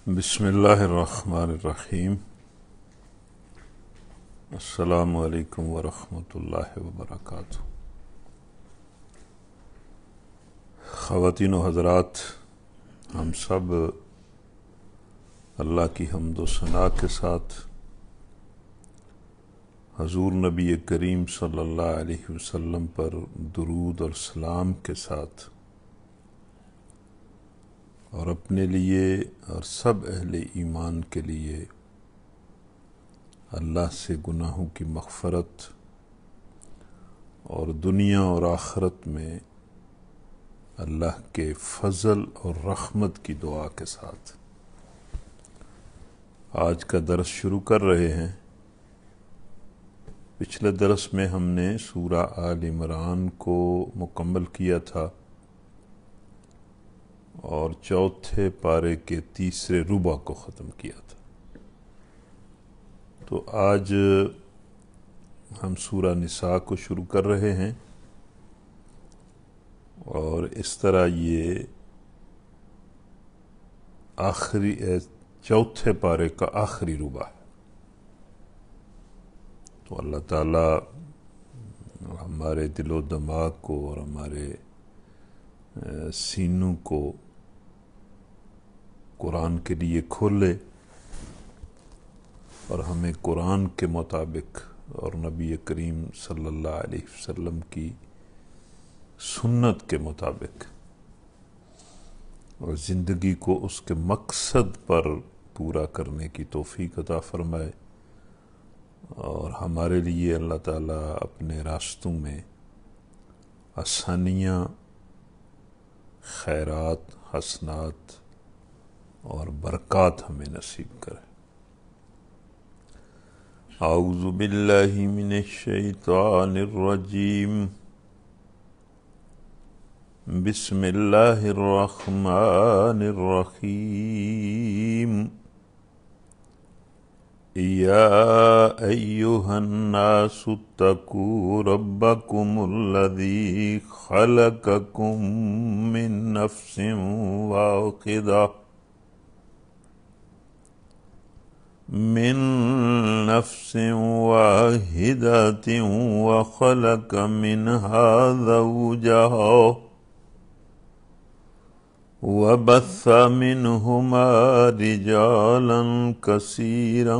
بسم اللہ الرحمن الرحیم۔ السلام علیکم ورحمۃ اللہ وبرکاتہ۔ خواتین و حضرات، ہم سب اللہ کی حمد و ثنا کے ساتھ حضور نبی کریم صلی اللہ علیہ وسلم پر درود اور سلام کے ساتھ اور اپنے لیے اور سب اہل ایمان کے لیے اللہ سے گناہوں کی مغفرت اور دنیا اور آخرت میں اللہ کے فضل اور رحمت کی دعا کے ساتھ آج کا درس شروع کر رہے ہیں۔ پچھلے درس میں ہم نے سورہ آل عمران کو مکمل کیا تھا اور چوتھے پارے کے تیسرے ربع کو ختم کیا تھا۔ تو آج ہم سورہ نساء کو شروع کر رہے ہیں اور اس طرح یہ چوتھے پارے کا آخری ربع ہے۔ تو اللہ تعالی ہمارے دل و دماغ کو اور ہمارے سینوں کو قرآن کے لیے کھولے اور ہمیں قرآن کے مطابق اور نبی کریم صلی اللہ علیہ وسلم کی سنت کے مطابق اور زندگی کو اس کے مقصد پر پورا کرنے کی توفیق عطا فرمائے، اور ہمارے لیے اللہ تعالیٰ اپنے راستوں میں آسانیاں، خیرات، حسنات اور برکات ہمیں نصیب کرے۔ اعوذ باللہ من الشیطان الرجیم، بسم اللہ الرحمن الرحیم۔ یا ایہا الناس اتقوا ربکم الذی خلقکم من نفس واحدہ وخلق منها زوجها وبث منهما رجالا كثيرا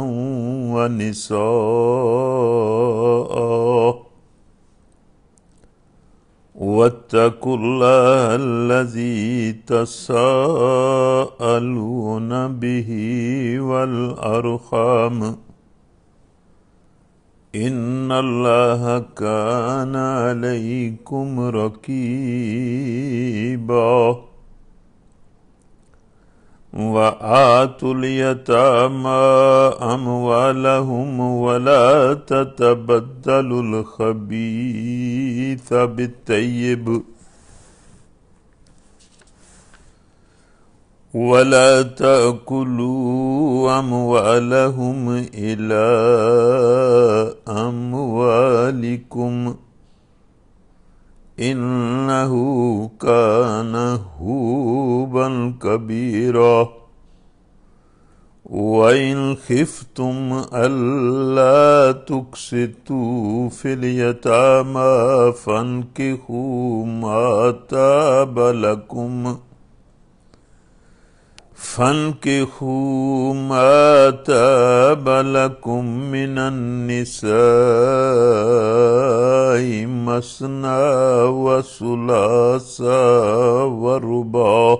ونساء، واتقوا الله الذي تساءلون به والأرحام إن الله كان عليكم رقيبا، وآتوا اليتامى أموالهم ولا تتبدلوا الخبيث بالطيب ولا تأكلوا أموالهم إلى أموالكم إنه كان حوبا كبيرا، وإن خفتم ألا تقسطوا في اليتامى فانكحوا ما تاب لكم من النساء مثنى وثلاث ورباع،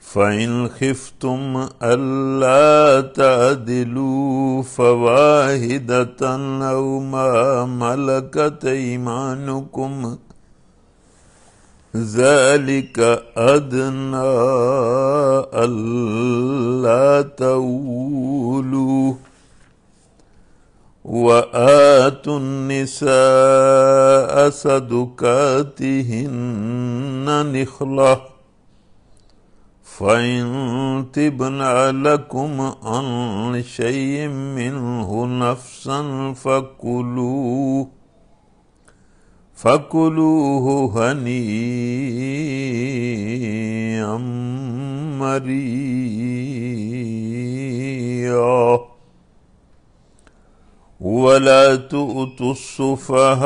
فإن خفتم ألا تعدلوا فواحدة أو ما ملكت أيمانكم ذلك أدنى ألا تعولوا، وآتوا النساء صدقاتهن نحلة، فإن طبن لكم عن شيء منه نفسا فكلوه هنيئا مريا ولا تؤتوا السفهاء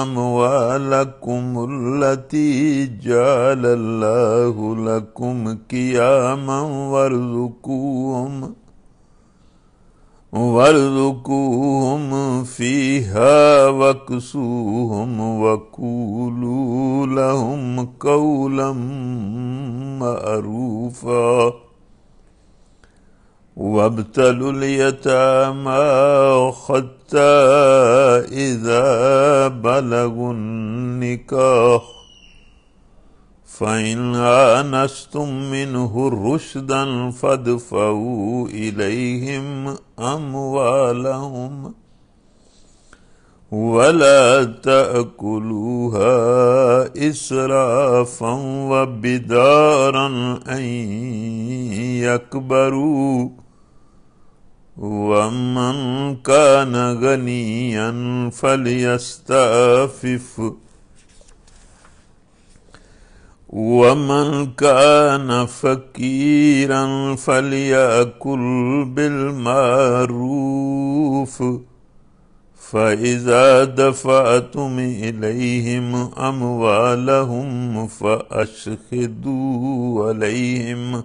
أموالكم التي جعل الله لكم قياما وارزقوهم فيها واكسوهم وقولوا لهم قولا معروفا وابتلوا اليتامى حتى إذا بلغوا النكاح فإن آنستم منه رشدا فادفعوا إليهم أموالهم ولا تأكلوها إسرافا وبدارا أن يكبروا ومن كان غنيا فليستعفف ومن كان فقيرا فليأكل بالمعروف فإذا دفعتم إليهم أموالهم فأشهدوا عليهم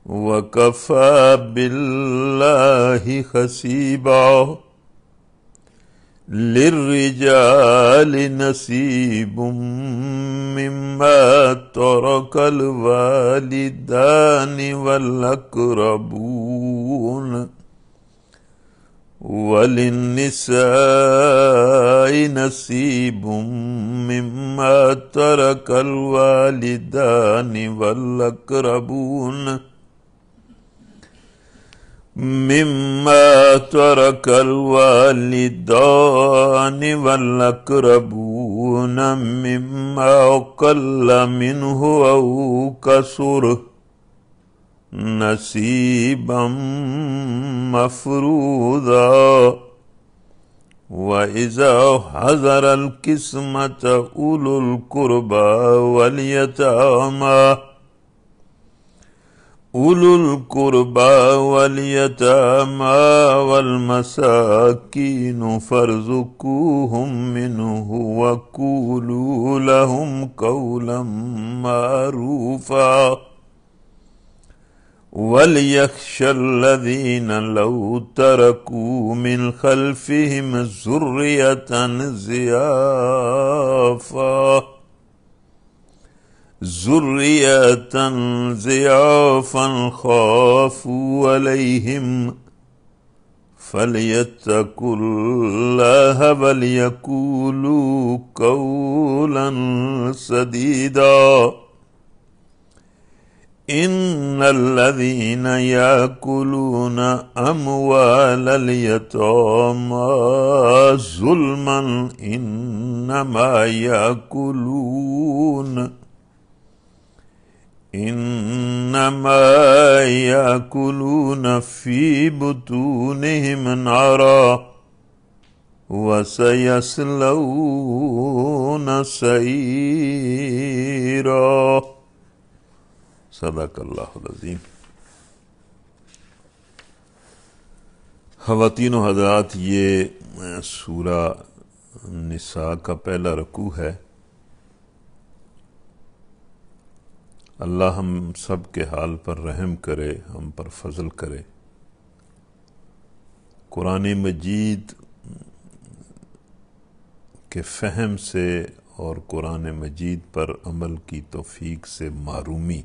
وكفى بالله حسيبا للرجال نصيب مما ترك الوالدان والأقربون وللنساء نصيب مما ترك الوالدان والأقربون مما قل منه أو كثر نصيبا مفروضا وإذا حضر القسمة أولو القربى واليتامى والمساكين فارزقوهم منه وقولوا لهم قولا معروفا وليخشى الذين لو تركوا من خلفهم ذرية ضعافا خافوا عليهم فليتقوا الله وليقولوا قولا سديدا إن الذين يأكلون أموال اليتامى ظلما إنما يأكلون في بطونهم نارا وسيصلون سعيرا صدق اللہ العظیم۔ خواتین و حضرات، یہ سورہ نساء کا پہلا رکوع ہے۔ اللہ ہم سب کے حال پر رحم کرے، ہم پر فضل کرے، قرآن مجید کے فہم سے اور قرآن مجید پر عمل کی توفیق سے محرومی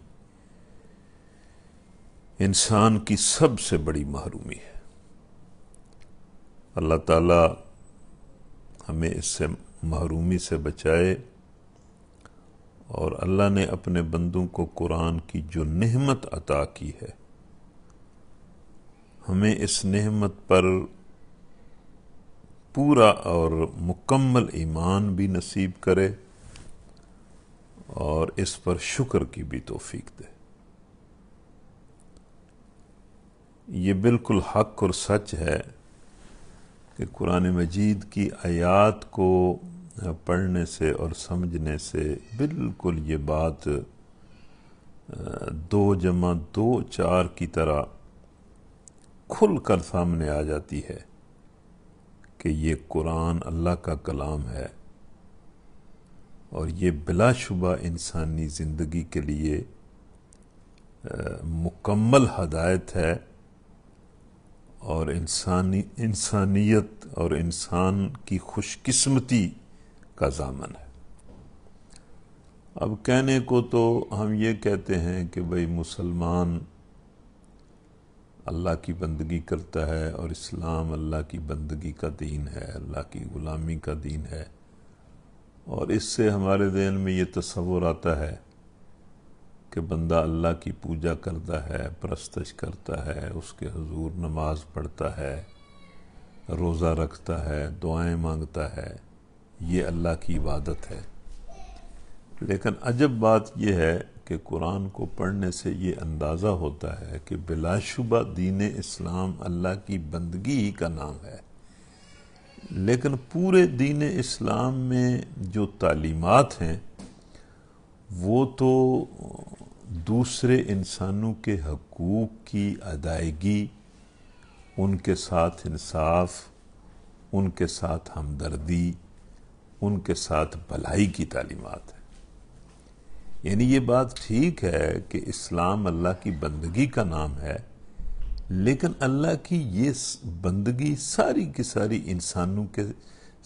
انسان کی سب سے بڑی محرومی ہے۔ اللہ تعالی ہمیں اس سے محرومی سے بچائے، اور اللہ نے اپنے بندوں کو قرآن کی جو نعمت عطا کی ہے، ہمیں اس نعمت پر پورا اور مکمل ایمان بھی نصیب کرے اور اس پر شکر کی بھی توفیق دے۔ یہ بالکل حق اور سچ ہے کہ قرآن مجید کی آیات کو پڑھنے سے اور سمجھنے سے بالکل یہ بات 2 + 2 4 کی طرح کھل کر سامنے آ جاتی ہے کہ یہ قرآن اللہ کا کلام ہے اور یہ بلا شبہ انسانی زندگی کے لیے مکمل ہدایت ہے اور انسانیت اور انسان کی خوش قسمتی کا ضامن ہے۔ اب کہنے کو تو ہم یہ کہتے ہیں کہ بھئی مسلمان اللہ کی بندگی کرتا ہے اور اسلام اللہ کی بندگی کا دین ہے، اللہ کی غلامی کا دین ہے، اور اس سے ہمارے ذہن میں یہ تصور آتا ہے کہ بندہ اللہ کی پوجا کرتا ہے، پرستش کرتا ہے، اس کے حضور نماز پڑھتا ہے، روزہ رکھتا ہے، دعائیں مانگتا ہے، یہ اللہ کی عبادت ہے۔ لیکن عجب بات یہ ہے کہ قرآن کو پڑھنے سے یہ اندازہ ہوتا ہے کہ بلا شبہ دین اسلام اللہ کی بندگی ہی کا نام ہے، لیکن پورے دین اسلام میں جو تعلیمات ہیں وہ تو دوسرے انسانوں کے حقوق کی ادائیگی، ان کے ساتھ انصاف، ان کے ساتھ ہمدردی، ان کے ساتھ بھلائی کی تعلیمات ہے۔ یعنی یہ بات ٹھیک ہے کہ اسلام اللہ کی بندگی کا نام ہے، لیکن اللہ کی یہ بندگی ساری کی ساری انسانوں کے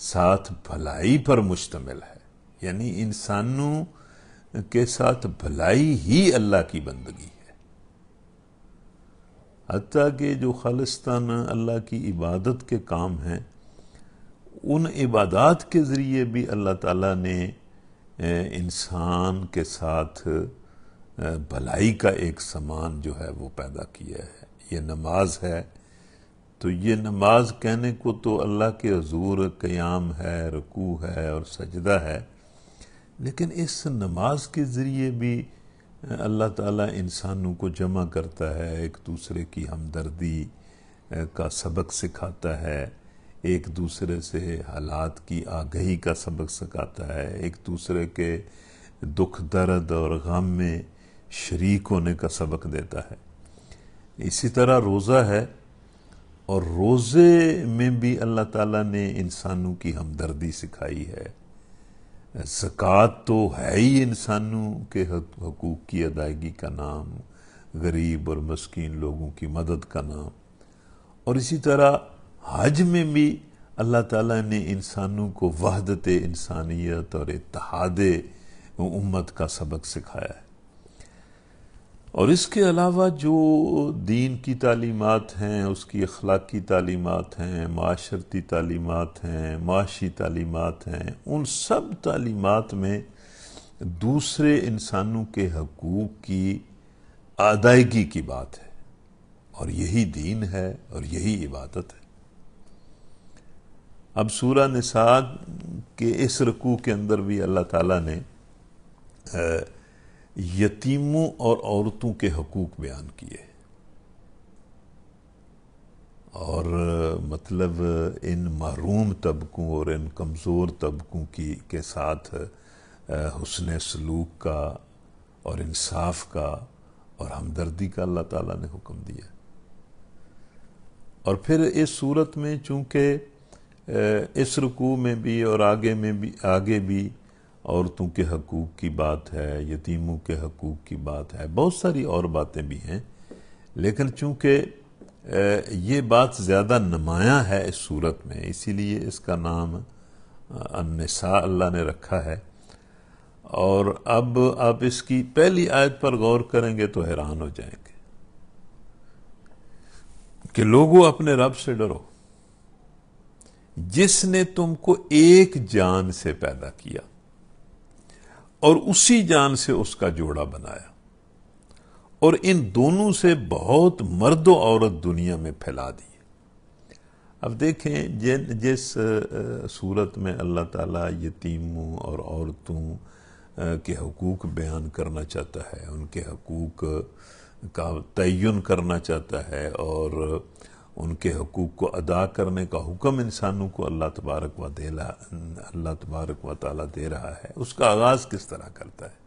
ساتھ بھلائی پر مشتمل ہے، یعنی انسانوں کے ساتھ بھلائی ہی اللہ کی بندگی ہے۔ حتیٰ کہ جو خالصتاً اللہ کی عبادت کے کام ہیں، ان عبادات کے ذریعے بھی اللہ تعالیٰ نے انسان کے ساتھ بھلائی کا ایک سامان جو ہے وہ پیدا کیا ہے۔ یہ نماز ہے تو یہ نماز کہنے کو تو اللہ کے حضور قیام ہے، رکوع ہے اور سجدہ ہے، لیکن اس نماز کے ذریعے بھی اللہ تعالیٰ انسانوں کو جمع کرتا ہے، ایک دوسرے کی ہمدردی کا سبق سکھاتا ہے، ایک دوسرے سے حالات کی آگہی کا سبق سکھاتا ہے، ایک دوسرے کے دکھ درد اور غم میں شریک ہونے کا سبق دیتا ہے۔ اسی طرح روزہ ہے، اور روزے میں بھی اللہ تعالیٰ نے انسانوں کی ہمدردی سکھائی ہے۔ زکوٰۃ تو ہے ہی انسانوں کے حقوق کی ادائیگی کا نام، غریب اور مسکین لوگوں کی مدد کا نام، اور اسی طرح حج میں بھی اللہ تعالیٰ نے انسانوں کو وحدت انسانیت اور اتحاد امت کا سبق سکھایا ہے۔ اور اس کے علاوہ جو دین کی تعلیمات ہیں، اس کی اخلاقی تعلیمات ہیں، معاشرتی تعلیمات ہیں، معاشی تعلیمات ہیں، ان سب تعلیمات میں دوسرے انسانوں کے حقوق کی ادائیگی کی بات ہے، اور یہی دین ہے اور یہی عبادت ہے۔ اب سورہ نساء کے اس رکوع کے اندر بھی اللہ تعالیٰ نے یتیموں اور عورتوں کے حقوق بیان کیے، اور مطلب ان محروم طبقوں اور ان کمزور طبقوں کے ساتھ حسن سلوک کا اور انصاف کا اور ہمدردی کا اللہ تعالیٰ نے حکم دیا۔ اور پھر اس صورت میں چونکہ اس رکوع میں بھی اور آگے بھی عورتوں کے حقوق کی بات ہے، یتیموں کے حقوق کی بات ہے، بہت ساری اور باتیں بھی ہیں، لیکن چونکہ یہ بات زیادہ نمایاں ہے اس صورت میں، اسی لیے اس کا نام النساء اللہ نے رکھا ہے۔ اور اب آپ اس کی پہلی آیت پر غور کریں گے تو حیران ہو جائیں گے کہ لوگوں اپنے رب سے ڈرو جس نے تم کو ایک جان سے پیدا کیا اور اسی جان سے اس کا جوڑا بنایا، اور ان دونوں سے بہت مرد و عورت دنیا میں پھیلا دی۔ اب دیکھیں جس صورت میں اللہ تعالیٰ یتیموں اور عورتوں کے حقوق بیان کرنا چاہتا ہے، ان کے حقوق کا تعین کرنا چاہتا ہے اور ان کے حقوق کو ادا کرنے کا حکم انسانوں کو اللہ تبارک و تعالیٰ دے رہا ہے، اس کا آغاز کس طرح کرتا ہے؟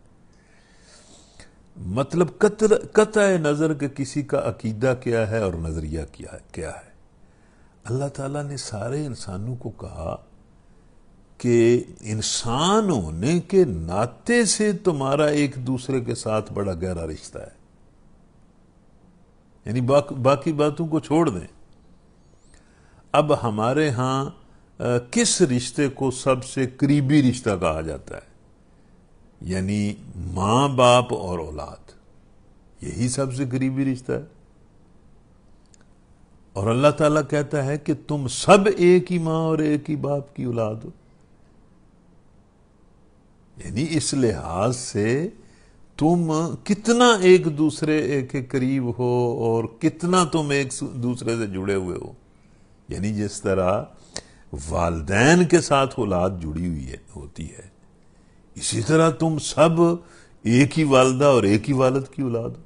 مطلب قطع نظر کہ کسی کا عقیدہ کیا ہے اور نظریہ کیا ہے. اللہ تعالیٰ نے سارے انسانوں کو کہا کہ انسان ہونے کے ناطے سے تمہارا ایک دوسرے کے ساتھ بڑا گہرا رشتہ ہے. یعنی باقی باتوں کو چھوڑ دیں. اب ہمارے ہاں کس رشتے کو سب سے قریبی رشتہ کہا جاتا ہے؟ یعنی ماں باپ اور اولاد، یہی سب سے قریبی رشتہ ہے. اور اللہ تعالیٰ کہتا ہے کہ تم سب ایک ہی ماں اور ایک ہی باپ کی اولاد ہو. یعنی اس لحاظ سے تم کتنا ایک دوسرے کے قریب ہو اور کتنا تم ایک دوسرے سے جڑے ہوئے ہو. یعنی جس طرح والدین کے ساتھ اولاد جڑی ہوئی ہوتی ہے، اسی طرح تم سب ایک ہی والدہ اور ایک ہی والد کی اولاد ہو.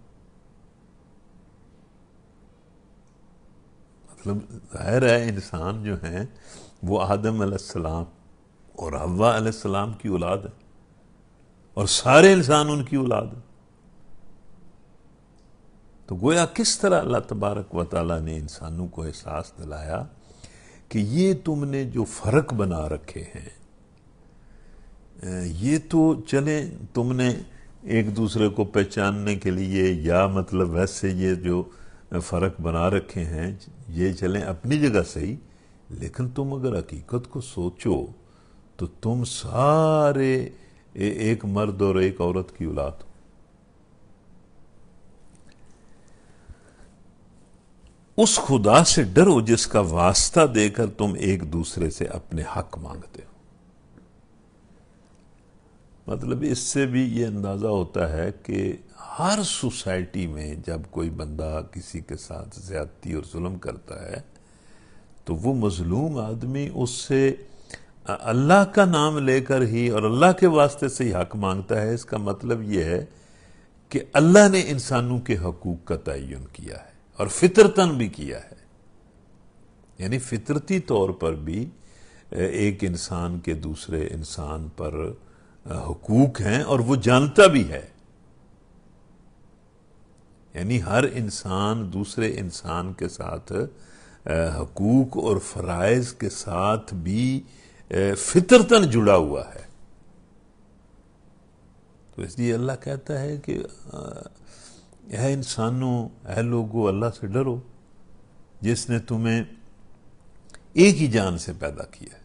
مطلب ظاہر ہے انسان جو ہیں وہ آدم علیہ السلام اور حوا علیہ السلام کی اولاد ہے، اور سارے انسان ان کی اولاد ہیں. تو گویا کس طرح اللہ تبارک و تعالیٰ نے انسانوں کو احساس دلایا کہ یہ تم نے جو فرق بنا رکھے ہیں، یہ تو چلیں تم نے ایک دوسرے کو پہچاننے کے لیے یا مطلب ویسے یہ جو فرق بنا رکھے ہیں یہ چلیں اپنی جگہ صحیح، لیکن تم اگر حقیقت کو سوچو تو تم سارے ایک مرد اور ایک عورت کی اولاد ہو. اس خدا سے ڈرو جس کا واسطہ دے کر تم ایک دوسرے سے اپنے حق مانگتے ہو. مطلب اس سے بھی یہ اندازہ ہوتا ہے کہ ہر سوسائٹی میں جب کوئی بندہ کسی کے ساتھ زیادتی اور ظلم کرتا ہے تو وہ مظلوم آدمی اس سے اللہ کا نام لے کر ہی اور اللہ کے واسطے سے ہی حق مانگتا ہے. اس کا مطلب یہ ہے کہ اللہ نے انسانوں کے حقوق کا تعین کیا ہے اور فطرتاً بھی کیا ہے. یعنی فطرتی طور پر بھی ایک انسان کے دوسرے انسان پر حقوق ہیں اور وہ جانتا بھی ہے. یعنی ہر انسان دوسرے انسان کے ساتھ حقوق اور فرائض کے ساتھ بھی فطرتاً جڑا ہوا ہے. تو اس لیے اللہ کہتا ہے کہ اے انسانوں، اے لوگو، اللہ سے ڈرو جس نے تمہیں ایک ہی جان سے پیدا کیا ہے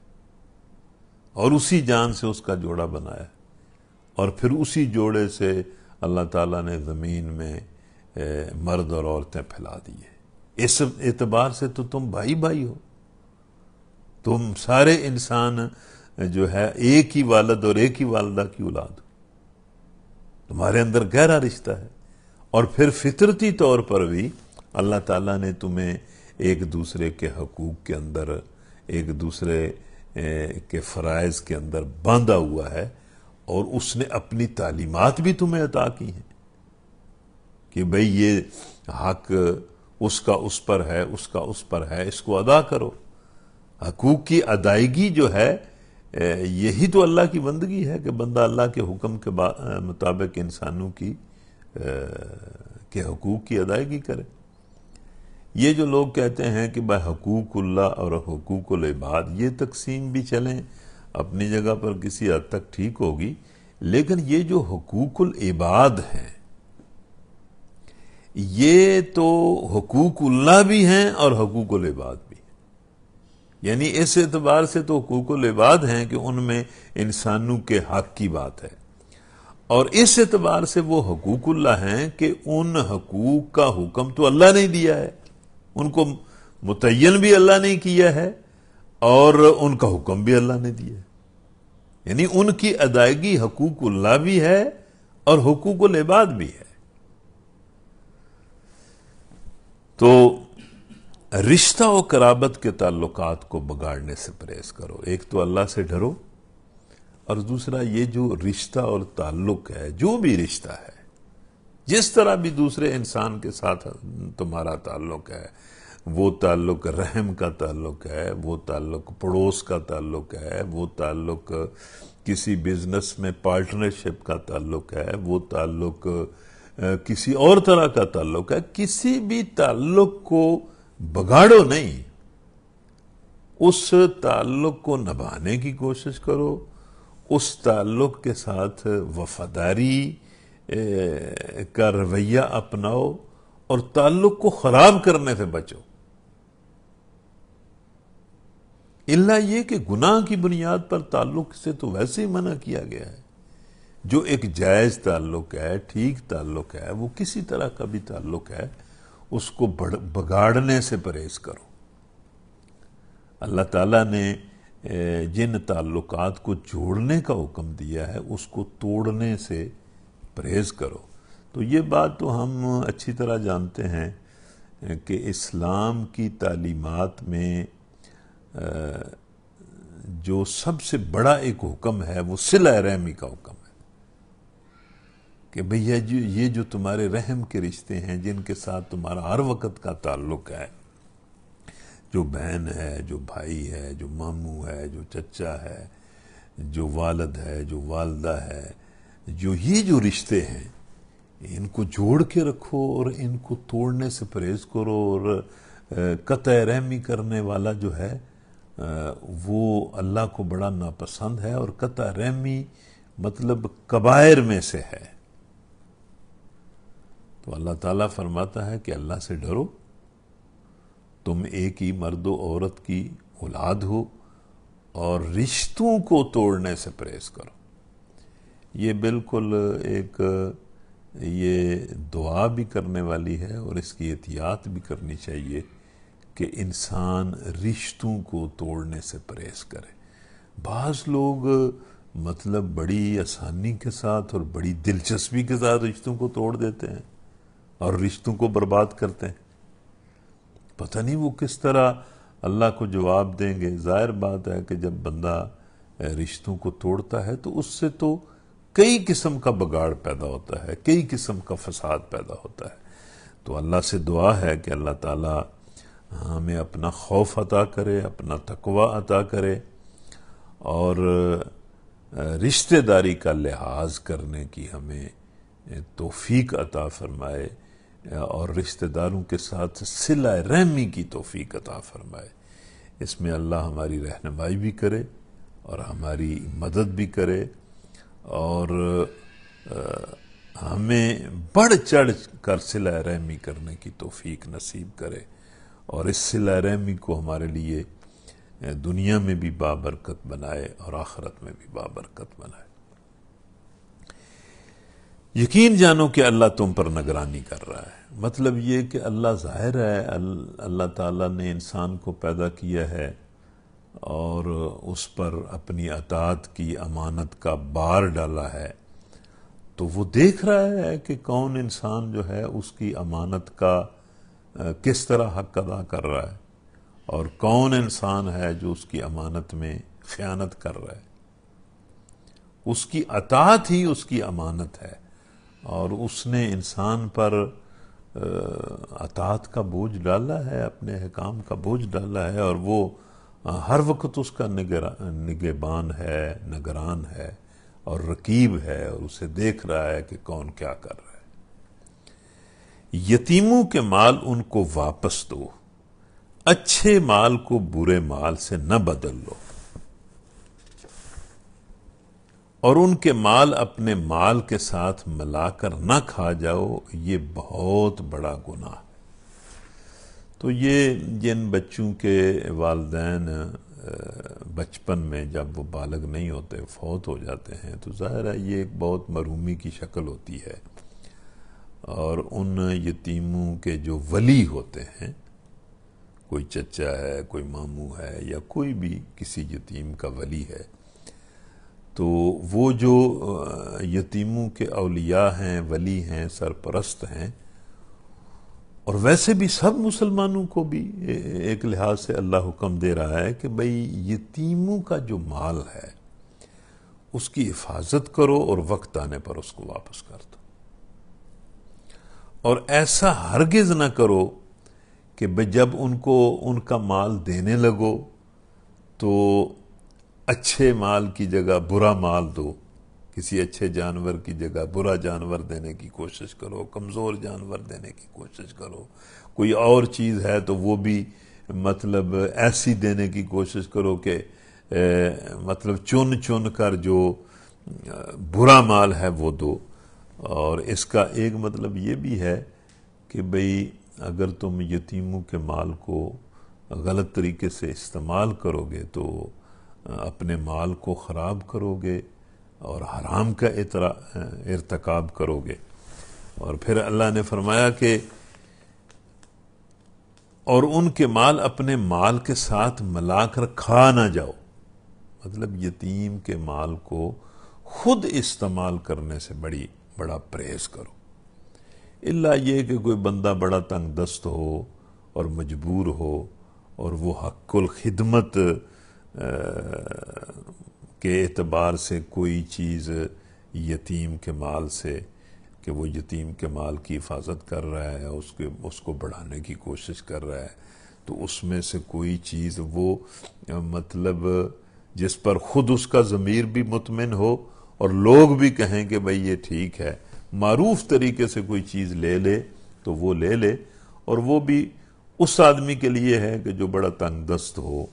اور اسی جان سے اس کا جوڑا بنایا ہے، اور پھر اسی جوڑے سے اللہ تعالیٰ نے زمین میں مرد اور عورتیں پھیلا دی ہے. اس اعتبار سے تو تم بھائی بھائی ہو. تم سارے انسان جو ہے ایک ہی والد اور ایک ہی والدہ کی اولاد ہو. تمہارے اندر گہرا رشتہ ہے. اور پھر فطرتی طور پر بھی اللہ تعالیٰ نے تمہیں ایک دوسرے کے حقوق کے اندر، ایک دوسرے کے فرائض کے اندر باندھا ہوا ہے، اور اس نے اپنی تعلیمات بھی تمہیں عطا کی ہیں کہ بھئی یہ حق اس کا اس پر ہے، اس کا اس پر ہے، اس کو ادا کرو. حقوق کی ادائیگی جو ہے یہی تو اللہ کی بندگی ہے کہ بندہ اللہ کے حکم کے مطابق انسانوں کے حقوق کی ادائیگی کرے. یہ جو لوگ کہتے ہیں کہ بھائی حقوق اللہ اور حقوق العباد، یہ تقسیم بھی چلیں اپنی جگہ پر کسی حد تک ٹھیک ہوگی، لیکن یہ جو حقوق العباد ہیں یہ تو حقوق اللہ بھی ہیں اور حقوق العباد بھی ہیں. یعنی اس اعتبار سے تو حقوق العباد ہیں کہ ان میں انسانوں کے حق کی بات ہے، اور اس اعتبار سے وہ حقوق اللہ ہیں کہ ان حقوق کا حکم تو اللہ نے دیا ہے، ان کو متعین بھی اللہ نے کیا ہے اور ان کا حکم بھی اللہ نے دیا ہے. یعنی ان کی ادائیگی حقوق اللہ بھی ہے اور حقوق العباد بھی ہے. تو رشتہ و قرابت کے تعلقات کو بگاڑنے سے پرہیز کرو. ایک تو اللہ سے ڈرو، اور دوسرا یہ جو رشتہ اور تعلق ہے، جو بھی رشتہ ہے، جس طرح بھی دوسرے انسان کے ساتھ تمہارا تعلق ہے، وہ تعلق رحم کا تعلق ہے، وہ تعلق پڑوس کا تعلق ہے، وہ تعلق کسی بزنس میں پارٹنرشپ کا تعلق ہے، وہ تعلق کسی اور طرح کا تعلق ہے، کسی بھی تعلق کو بگاڑو نہیں، اس تعلق کو نبھانے کی کوشش کرو، اس تعلق کے ساتھ وفاداری کا رویہ اپناؤ اور تعلق کو خراب کرنے سے بچو۔ الا یہ کہ گناہ کی بنیاد پر تعلق سے تو ویسے ہی منع کیا گیا ہے۔ جو ایک جائز تعلق ہے، ٹھیک تعلق ہے، وہ کسی طرح کا بھی تعلق ہے، اس کو بگاڑنے سے پرہیز کرو۔ اللہ تعالیٰ نے جن تعلقات کو جوڑنے کا حکم دیا ہے اس کو توڑنے سے پرہیز کرو۔ تو یہ بات تو ہم اچھی طرح جانتے ہیں کہ اسلام کی تعلیمات میں جو سب سے بڑا ایک حکم ہے وہ صلہ رحمی کا حکم ہے کہ بھئی یہ جو تمہارے رحم کے رشتے ہیں، جن کے ساتھ تمہارا ہر وقت کا تعلق ہے، جو بہن ہے، جو بھائی ہے، جو ماموں ہے، جو چچا ہے، جو والد ہے، جو والدہ ہے، جو رشتے ہیں، ان کو جوڑ کے رکھو اور ان کو توڑنے سے پرہیز کرو۔ اور قطع رحمی کرنے والا جو ہے وہ اللہ کو بڑا ناپسند ہے، اور قطع رحمی مطلب کبائر میں سے ہے۔ تو اللہ تعالیٰ فرماتا ہے کہ اللہ سے ڈرو، تم ایک ہی مرد و عورت کی اولاد ہو، اور رشتوں کو توڑنے سے پرہیز کرو۔ یہ بالکل ایک یہ دعا بھی کرنے والی ہے، اور اس کی احتیاط بھی کرنی چاہیے کہ انسان رشتوں کو توڑنے سے پرہیز کرے۔ بعض لوگ مطلب بڑی آسانی کے ساتھ اور بڑی دلچسپی کے ساتھ رشتوں کو توڑ دیتے ہیں اور رشتوں کو برباد کرتے ہیں۔ پتہ نہیں وہ کس طرح اللہ کو جواب دیں گے۔ ظاہر بات ہے کہ جب بندہ رشتوں کو توڑتا ہے تو اس سے تو کئی قسم کا بگاڑ پیدا ہوتا ہے، کئی قسم کا فساد پیدا ہوتا ہے۔ تو اللہ سے دعا ہے کہ اللہ تعالیٰ ہمیں اپنا خوف عطا کرے، اپنا تقوی عطا کرے، اور رشتہ داری کا لحاظ کرنے کی ہمیں توفیق عطا فرمائے، اور رشتہ داروں کے ساتھ صلہ رحمی کی توفیق عطا فرمائے۔ اس میں اللہ ہماری رہنمائی بھی کرے اور ہماری مدد بھی کرے، اور ہمیں بڑھ چڑھ کر صلہ رحمی کرنے کی توفیق نصیب کرے، اور اس صلہ رحمی کو ہمارے لیے دنیا میں بھی بابرکت بنائے اور آخرت میں بھی بابرکت بنائے۔ یقین جانو کہ اللہ تم پر نگرانی کر رہا ہے۔ مطلب یہ کہ اللہ ظاہر ہے، اللہ تعالیٰ نے انسان کو پیدا کیا ہے اور اس پر اپنی اطاعت کی امانت کا بار ڈالا ہے، تو وہ دیکھ رہا ہے کہ کون انسان جو ہے اس کی امانت کا کس طرح حق ادا کر رہا ہے، اور کون انسان ہے جو اس کی امانت میں خیانت کر رہا ہے۔ اس کی اطاعت ہی اس کی امانت ہے، اور اس نے انسان پر اطاعت کا بوجھ ڈالا ہے، اپنے احکام کا بوجھ ڈالا ہے، اور وہ ہر وقت اس کا نگہبان ہے، نگران ہے اور رقیب ہے، اور اسے دیکھ رہا ہے کہ کون کیا کر رہا ہے۔ یتیموں کے مال ان کو واپس دو، اچھے مال کو برے مال سے نہ بدل لو، اور ان کے مال اپنے مال کے ساتھ ملا کر نہ کھا جاؤ، یہ بہت بڑا گناہ ہے۔ تو یہ جن بچوں کے والدین بچپن میں جب وہ بالغ نہیں ہوتے فوت ہو جاتے ہیں، تو ظاہر ہے یہ ایک بہت محرومی کی شکل ہوتی ہے، اور ان یتیموں کے جو ولی ہوتے ہیں، کوئی چچا ہے، کوئی ماموں ہے، یا کوئی بھی کسی یتیم کا ولی ہے، تو وہ جو یتیموں کے اولیاء ہیں، ولی ہیں، سرپرست ہیں، اور ویسے بھی سب مسلمانوں کو بھی ایک لحاظ سے اللہ حکم دے رہا ہے کہ بھئی یتیموں کا جو مال ہے اس کی حفاظت کرو، اور وقت آنے پر اس کو واپس کر دو، اور ایسا ہرگز نہ کرو کہ جب ان کو ان کا مال دینے لگو تو اچھے مال کی جگہ برا مال دو، کسی اچھے جانور کی جگہ برا جانور دینے کی کوشش کرو، کمزور جانور دینے کی کوشش کرو، کوئی اور چیز ہے تو وہ بھی مطلب ایسی دینے کی کوشش کرو کہ مطلب چن کر جو برا مال ہے وہ دو۔ اور اس کا ایک مطلب یہ بھی ہے کہ بھئی اگر تم یتیموں کے مال کو غلط طریقے سے استعمال کرو گے تو اپنے مال کو خراب کرو گے اور حرام کا ارتکاب کرو گے۔ اور پھر اللہ نے فرمایا کہ اور ان کے مال اپنے مال کے ساتھ ملا کر کھا نہ جاؤ، مطلب یتیم کے مال کو خود استعمال کرنے سے بڑا پرہیز کرو، الا یہ کہ کوئی بندہ بڑا تنگ دست ہو اور مجبور ہو اور وہ حق الخدمت کے اعتبار سے کوئی چیز یتیم کے مال سے کہ وہ یتیم کے مال کی حفاظت کر رہا ہے، اس کو بڑھانے کی کوشش کر رہا ہے، تو اس میں سے کوئی چیز وہ مطلب جس پر خود اس کا ضمیر بھی مطمئن ہو اور لوگ بھی کہیں کہ بھئی یہ ٹھیک ہے، معروف طریقے سے کوئی چیز لے لے تو وہ لے لے، اور وہ بھی اس آدمی کے لیے ہے کہ جو بڑا تنگ دست ہو،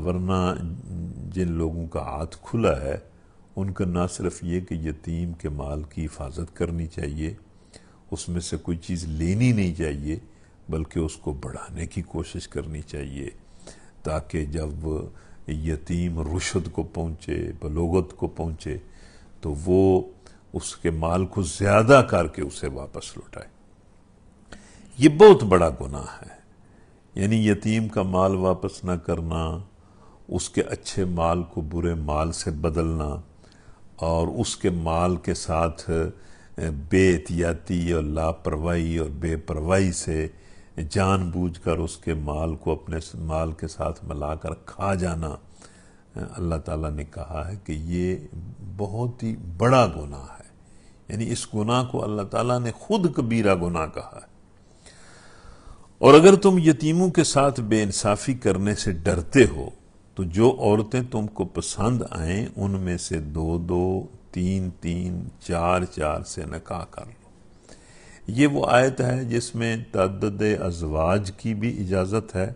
ورنہ جن لوگوں کا ہاتھ کھلا ہے ان کا نہ صرف یہ کہ یتیم کے مال کی حفاظت کرنی چاہیے، اس میں سے کوئی چیز لینی نہیں چاہیے، بلکہ اس کو بڑھانے کی کوشش کرنی چاہیے، تاکہ جب یتیم رشد کو پہنچے، بلوغت کو پہنچے، تو وہ اس کے مال کو زیادہ کر کے اسے واپس لوٹائے۔ یہ بہت بڑا گناہ ہے، یعنی یتیم کا مال واپس نہ کرنا، اس کے اچھے مال کو برے مال سے بدلنا، اور اس کے مال کے ساتھ بے احتیاطی اور لاپرواہی اور بے پرواہی سے جان بوجھ کر اس کے مال کو اپنے مال کے ساتھ ملا کر کھا جانا، اللہ تعالیٰ نے کہا ہے کہ یہ بہت ہی بڑا گناہ ہے، یعنی اس گناہ کو اللہ تعالیٰ نے خود کبیرہ گناہ کہا ہے۔ اور اگر تم یتیموں کے ساتھ بے انصافی کرنے سے ڈرتے ہو تو جو عورتیں تم کو پسند آئیں ان میں سے 2-2، 3-3، 4-4 سے نکاح کر لو۔ یہ وہ آیت ہے جس میں تعدد ازواج کی بھی اجازت ہے،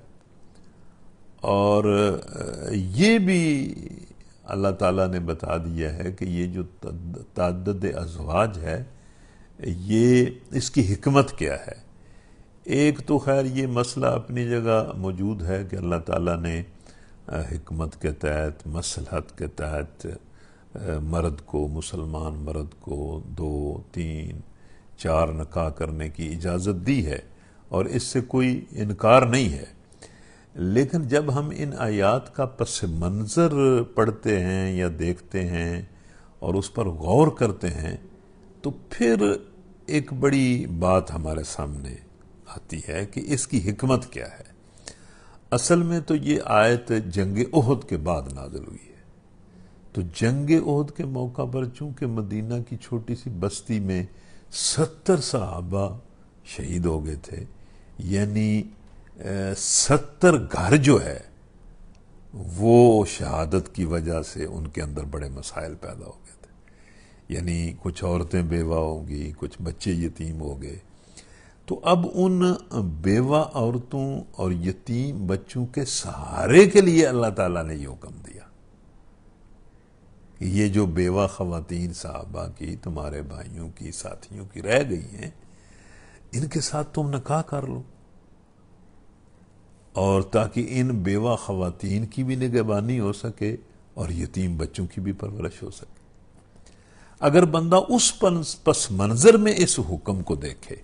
اور یہ بھی اللہ تعالیٰ نے بتا دیا ہے کہ یہ جو تعدد ازواج ہے یہ اس کی حکمت کیا ہے۔ ایک تو خیر یہ مسئلہ اپنی جگہ موجود ہے کہ اللہ تعالیٰ نے حکمت کے تحت، مصلحت کے تحت مرد کو، مسلمان مرد کو 2، 3، 4 نکاح کرنے کی اجازت دی ہے، اور اس سے کوئی انکار نہیں ہے۔ لیکن جب ہم ان آیات کا پس منظر پڑھتے ہیں یا دیکھتے ہیں اور اس پر غور کرتے ہیں تو پھر ایک بڑی بات ہمارے سامنے آتی ہے کہ اس کی حکمت کیا ہے۔ اصل میں تو یہ آیت جنگ احد کے بعد نازل ہوئی ہے، تو جنگ احد کے موقع پر چونکہ مدینہ کی چھوٹی سی بستی میں 70 صحابہ شہید ہو گئے تھے، یعنی 70 گھر جو ہے وہ شہادت کی وجہ سے ان کے اندر بڑے مسائل پیدا ہو گئے تھے، یعنی کچھ عورتیں بیوہ ہوں گی، کچھ بچے یتیم ہو گئے۔ تو اب ان بیوہ عورتوں اور یتیم بچوں کے سہارے کے لیے اللہ تعالیٰ نے یہ حکم دیا کہ یہ جو بیوہ خواتین صحابہ کی، تمہارے بھائیوں کی، ساتھیوں کی رہ گئی ہیں، ان کے ساتھ تم نکاح کر لو، اور تاکہ ان بیوہ خواتین کی بھی نگہبانی ہو سکے اور یتیم بچوں کی بھی پرورش ہو سکے۔ اگر بندہ اس پس منظر میں اس حکم کو دیکھے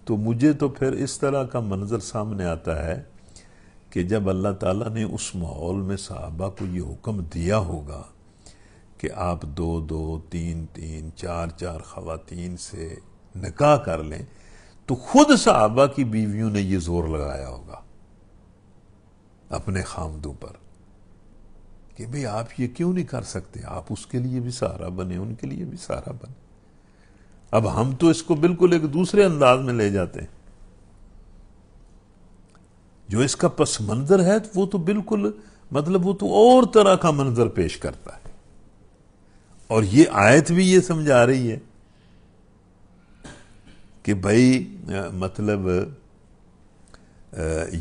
تو مجھے تو پھر اس طرح کا منظر سامنے آتا ہے کہ جب اللہ تعالیٰ نے اس ماحول میں صحابہ کو یہ حکم دیا ہوگا کہ آپ 2-2، 3-3، 4-4 خواتین سے نکاح کر لیں، تو خود صحابہ کی بیویوں نے یہ زور لگایا ہوگا اپنے خامدوں پر کہ بھئی آپ یہ کیوں نہیں کر سکتے، آپ اس کے لیے بھی سہارا بنے، ان کے لیے بھی سہارا بنے۔ اب ہم تو اس کو بالکل ایک دوسرے انداز میں لے جاتے ہیں، جو اس کا پس منظر ہے وہ تو بالکل مطلب وہ تو اور طرح کا منظر پیش کرتا ہے، اور یہ آیت بھی یہ سمجھا رہی ہے کہ بھائی مطلب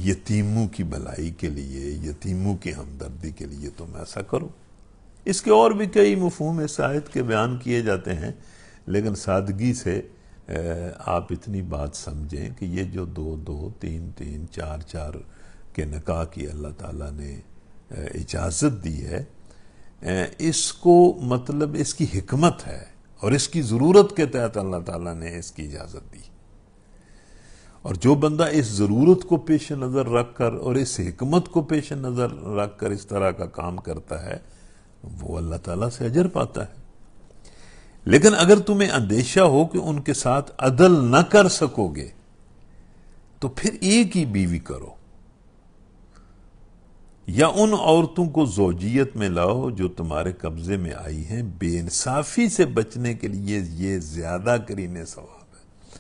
یتیموں کی بھلائی کے لیے، یتیموں کی ہمدردی کے لیے تم ایسا کرو۔ اس کے اور بھی کئی مفہوم اس آیت کے بیان کیے جاتے ہیں، لیکن سادگی سے آپ اتنی بات سمجھیں کہ یہ جو 2-2، 3-3، 4-4 کے نکاح کی اللہ تعالیٰ نے اجازت دی ہے، اس کو مطلب اس کی حکمت ہے اور اس کی ضرورت کے تحت اللہ تعالیٰ نے اس کی اجازت دی، اور جو بندہ اس ضرورت کو پیش نظر رکھ کر اور اس حکمت کو پیش نظر رکھ کر اس طرح کا کام کرتا ہے وہ اللہ تعالیٰ سے اجر پاتا ہے۔ لیکن اگر تمہیں اندیشہ ہو کہ ان کے ساتھ عدل نہ کر سکو گے تو پھر ایک ہی بیوی کرو، یا ان عورتوں کو زوجیت میں لاؤ جو تمہارے قبضے میں آئی ہیں، بے انصافی سے بچنے کے لیے یہ زیادہ قرین ثواب ہے۔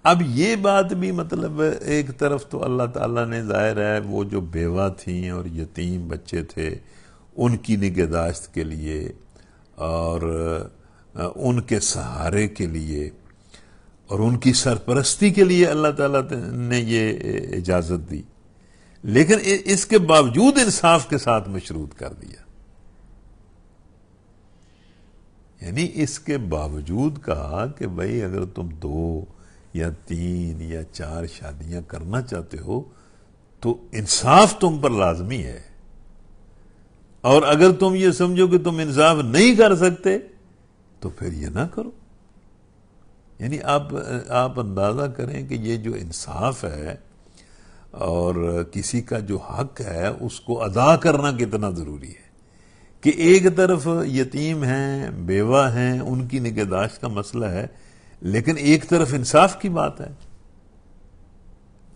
اب یہ بات بھی مطلب ایک طرف تو اللہ تعالیٰ نے ظاہر ہے وہ جو بیوہ تھیں اور یتیم بچے تھے ان کی نگہداشت کے لیے اور ان کے سہارے کے لیے اور ان کی سرپرستی کے لیے اللہ تعالیٰ نے یہ اجازت دی، لیکن اس کے باوجود انصاف کے ساتھ مشروط کر دیا، یعنی اس کے باوجود کہا کہ بھائی اگر تم 2 یا 3 یا 4 شادیاں کرنا چاہتے ہو تو انصاف تم پر لازمی ہے، اور اگر تم یہ سمجھو کہ تم انصاف نہیں کر سکتے تو پھر یہ نہ کرو۔ یعنی آپ اندازہ کریں کہ یہ جو انصاف ہے اور کسی کا جو حق ہے اس کو ادا کرنا کتنا ضروری ہے، کہ ایک طرف یتیم ہیں، بیوہ ہیں، ان کی نگہداشت کا مسئلہ ہے، لیکن ایک طرف انصاف کی بات ہے،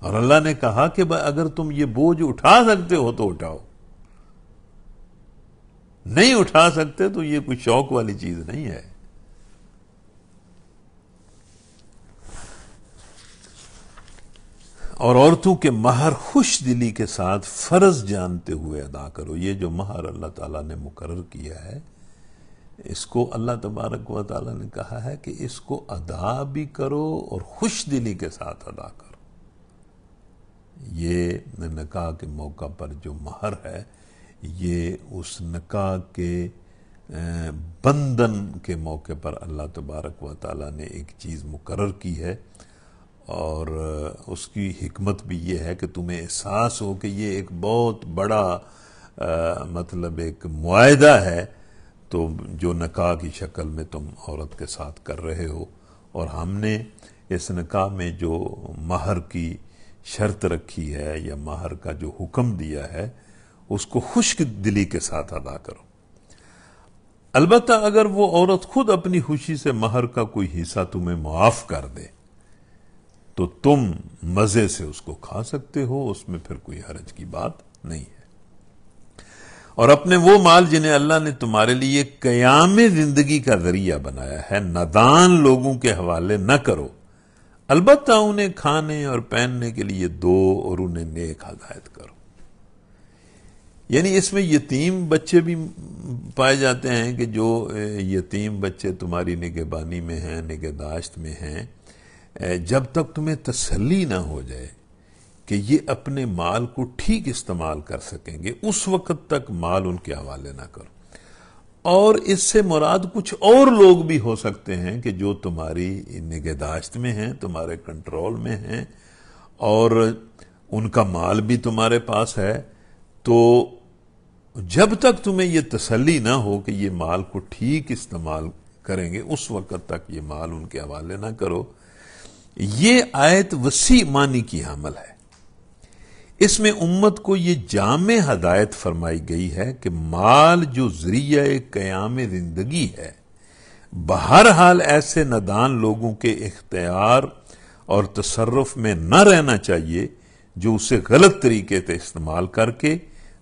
اور اللہ نے کہا کہ اگر تم یہ بوجھ اٹھا سکتے ہو تو اٹھاؤ، نہیں اٹھا سکتے تو یہ کوئی شوق والی چیز نہیں ہے۔ اور عورتوں کے مہر خوش دلی کے ساتھ فرض جانتے ہوئے ادا کرو۔ یہ جو مہر اللہ تعالیٰ نے مقرر کیا ہے اس کو اللہ تبارک و تعالیٰ نے کہا ہے کہ اس کو ادا بھی کرو اور خوش دلی کے ساتھ ادا کرو۔ یہ نکاح کے موقع پر جو مہر ہے یہ اس نکاح کے بندھن کے موقع پر اللہ تبارک و تعالیٰ نے ایک چیز مقرر کی ہے، اور اس کی حکمت بھی یہ ہے کہ تمہیں احساس ہو کہ یہ ایک بہت بڑا مطلب ایک معاہدہ ہے تو جو نکاح کی شکل میں تم عورت کے ساتھ کر رہے ہو، اور ہم نے اس نکاح میں جو مہر کی شرط رکھی ہے یا مہر کا جو حکم دیا ہے اس کو خشک دلی کے ساتھ ادا کرو۔ البتہ اگر وہ عورت خود اپنی خوشی سے مہر کا کوئی حصہ تمہیں معاف کر دے تو تم مزے سے اس کو کھا سکتے ہو، اس میں پھر کوئی حرج کی بات نہیں ہے۔ اور اپنے وہ مال جنہیں اللہ نے تمہارے لیے قیام زندگی کا ذریعہ بنایا ہے نادان لوگوں کے حوالے نہ کرو، البتہ انہیں کھانے اور پہننے کے لیے دو اور انہیں نیک ہدایت کرو۔ یعنی اس میں یتیم بچے بھی پائے جاتے ہیں کہ جو یتیم بچے تمہاری نگہبانی میں ہیں، نگہداشت میں ہیں، جب تک تمہیں تسلی نہ ہو جائے کہ یہ اپنے مال کو ٹھیک استعمال کر سکیں گے اس وقت تک مال ان کے حوالے نہ کرو۔ اور اس سے مراد کچھ اور لوگ بھی ہو سکتے ہیں کہ جو تمہاری نگہداشت میں ہیں، تمہارے کنٹرول میں ہیں، اور ان کا مال بھی تمہارے پاس ہے، تو جب تک تمہیں یہ تسلی نہ ہو کہ یہ مال کو ٹھیک استعمال کریں گے اس وقت تک یہ مال ان کے حوالے نہ کرو۔ یہ آیت وسیع معنی کی حامل ہے۔ اس میں امت کو یہ جامع ہدایت فرمائی گئی ہے کہ مال جو ذریعہ قیام زندگی ہے بہرحال ایسے نادان لوگوں کے اختیار اور تصرف میں نہ رہنا چاہیے جو اسے غلط طریقے سے استعمال کر کے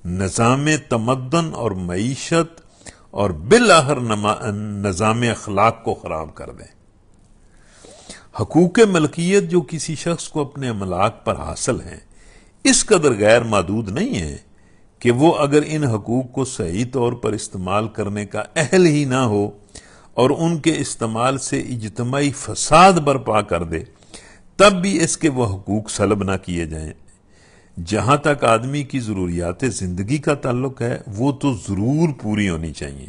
نظام تمدن اور معیشت اور بالآخر نظام اخلاق کو خراب کر دیں۔ حقوق ملکیت جو کسی شخص کو اپنے املاک پر حاصل ہیں اس قدر غیر محدود نہیں ہے کہ وہ اگر ان حقوق کو صحیح طور پر استعمال کرنے کا اہل ہی نہ ہو اور ان کے استعمال سے اجتماعی فساد برپا کر دے، تب بھی اس کے وہ حقوق سلب نہ کیے جائیں۔ جہاں تک آدمی کی ضروریات زندگی کا تعلق ہے وہ تو ضرور پوری ہونی چاہیے،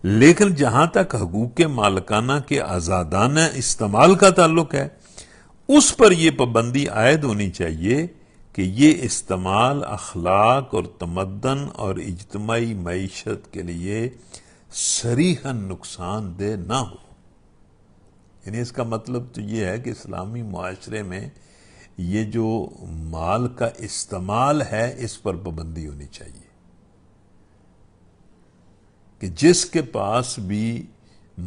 لیکن جہاں تک حقوق مالکانہ کے آزادانہ استعمال کا تعلق ہے اس پر یہ پابندی عائد ہونی چاہیے کہ یہ استعمال اخلاق اور تمدن اور اجتماعی معیشت کے لیے صریحاً نقصان دہ نہ ہو۔ یعنی اس کا مطلب تو یہ ہے کہ اسلامی معاشرے میں یہ جو مال کا استعمال ہے اس پر پابندی ہونی چاہیے کہ جس کے پاس بھی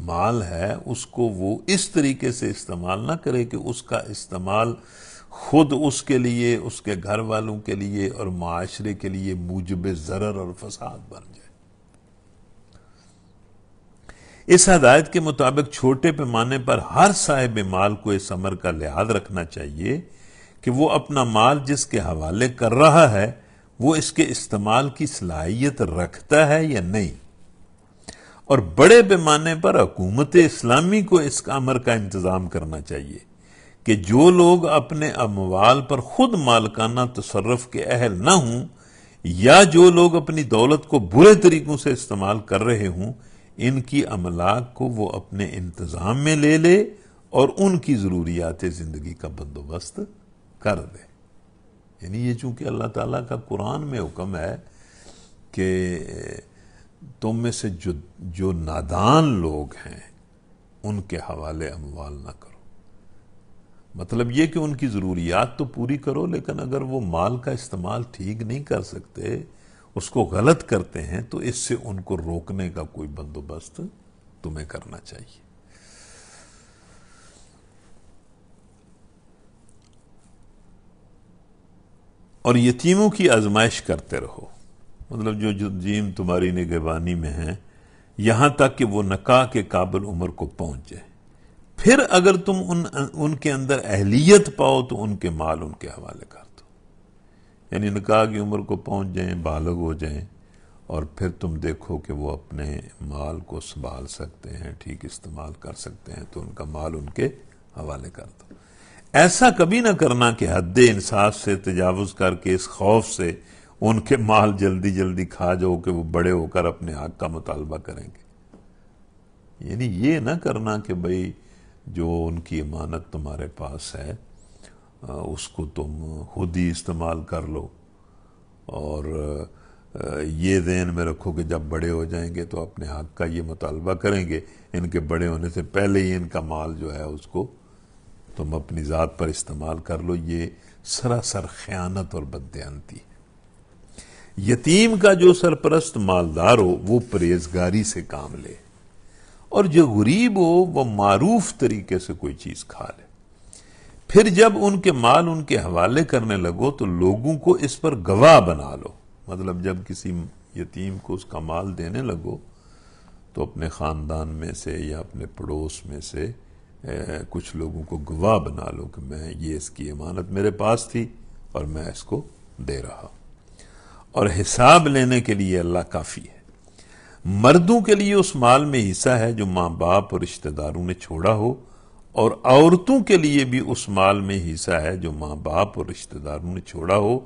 مال ہے اس کو وہ اس طریقے سے استعمال نہ کرے کہ اس کا استعمال خود اس کے لیے، اس کے گھر والوں کے لیے اور معاشرے کے لیے موجب ضرر اور فساد بن جائے۔ اس ہدایت کے مطابق چھوٹے پیمانے پر ہر صاحب مال کو اس امر کا لحاظ رکھنا چاہیے کہ وہ اپنا مال جس کے حوالے کر رہا ہے وہ اس کے استعمال کی صلاحیت رکھتا ہے یا نہیں، اور بڑے پیمانے پر حکومت اسلامی کو اس امر کا انتظام کرنا چاہیے کہ جو لوگ اپنے اموال پر خود مالکانہ تصرف کے اہل نہ ہوں یا جو لوگ اپنی دولت کو برے طریقوں سے استعمال کر رہے ہوں، ان کی املاک کو وہ اپنے انتظام میں لے لے اور ان کی ضروریات زندگی کا بندوبست کر دے۔ یعنی یہ چونکہ اللہ تعالیٰ کا قرآن میں حکم ہے کہ تم میں سے جو نادان لوگ ہیں ان کے حوالے اموال نہ کرو، مطلب یہ کہ ان کی ضروریات تو پوری کرو، لیکن اگر وہ مال کا استعمال ٹھیک نہیں کر سکتے، اس کو غلط کرتے ہیں، تو اس سے ان کو روکنے کا کوئی بندوبست تمہیں کرنا چاہیے۔ اور یتیموں کی آزمائش کرتے رہو، مطلب جو یتیم تمہاری نگہبانی میں ہیں یہاں تک کہ وہ نکاح کے قابل عمر کو پہنچ جائے، پھر اگر تم ان کے اندر اہلیت پاؤ تو ان کے مال ان کے حوالے کر دو۔ یعنی نکاح کی عمر کو پہنچ جائیں، بالغ ہو جائیں، اور پھر تم دیکھو کہ وہ اپنے مال کو سنبھال سکتے ہیں، ٹھیک استعمال کر سکتے ہیں، تو ان کا مال ان کے حوالے کر دو۔ ایسا کبھی نہ کرنا کہ حد انصاف سے تجاوز کر کے اس خوف سے ان کے مال جلدی جلدی کھا جاؤ کہ وہ بڑے ہو کر اپنے حق کا مطالبہ کریں گے۔ یعنی یہ نہ کرنا کہ بھئی جو ان کی امانت تمہارے پاس ہے اس کو تم خود ہی استعمال کر لو، اور یہ ذہن میں رکھو کہ جب بڑے ہو جائیں گے تو اپنے حق کا یہ مطالبہ کریں گے، ان کے بڑے ہونے سے پہلے ہی ان کا مال جو ہے اس کو تم اپنی ذات پر استعمال کر لو۔ یہ سراسر خیانت اور بددیانتی ہے۔ یتیم کا جو سرپرست مالدار ہو وہ پرہیزگاری سے کام لے، اور جو غریب ہو وہ معروف طریقے سے کوئی چیز کھا لے۔ پھر جب ان کے مال ان کے حوالے کرنے لگو تو لوگوں کو اس پر گواہ بنا لو، مطلب جب کسی یتیم کو اس کا مال دینے لگو تو اپنے خاندان میں سے یا اپنے پڑوس میں سے کچھ لوگوں کو گواہ بنا لو کہ میں یہ اس کی امانت میرے پاس تھی اور میں اس کو دے رہا ہوں، اور حساب لینے کے لیے اللہ کافی ہے۔ مردوں کے لیے اس مال میں حصہ ہے جو ماں باپ اور رشتہ داروں نے چھوڑا ہو، اور عورتوں کے لیے بھی اس مال میں حصہ ہے جو ماں باپ اور رشتہ داروں نے چھوڑا ہو،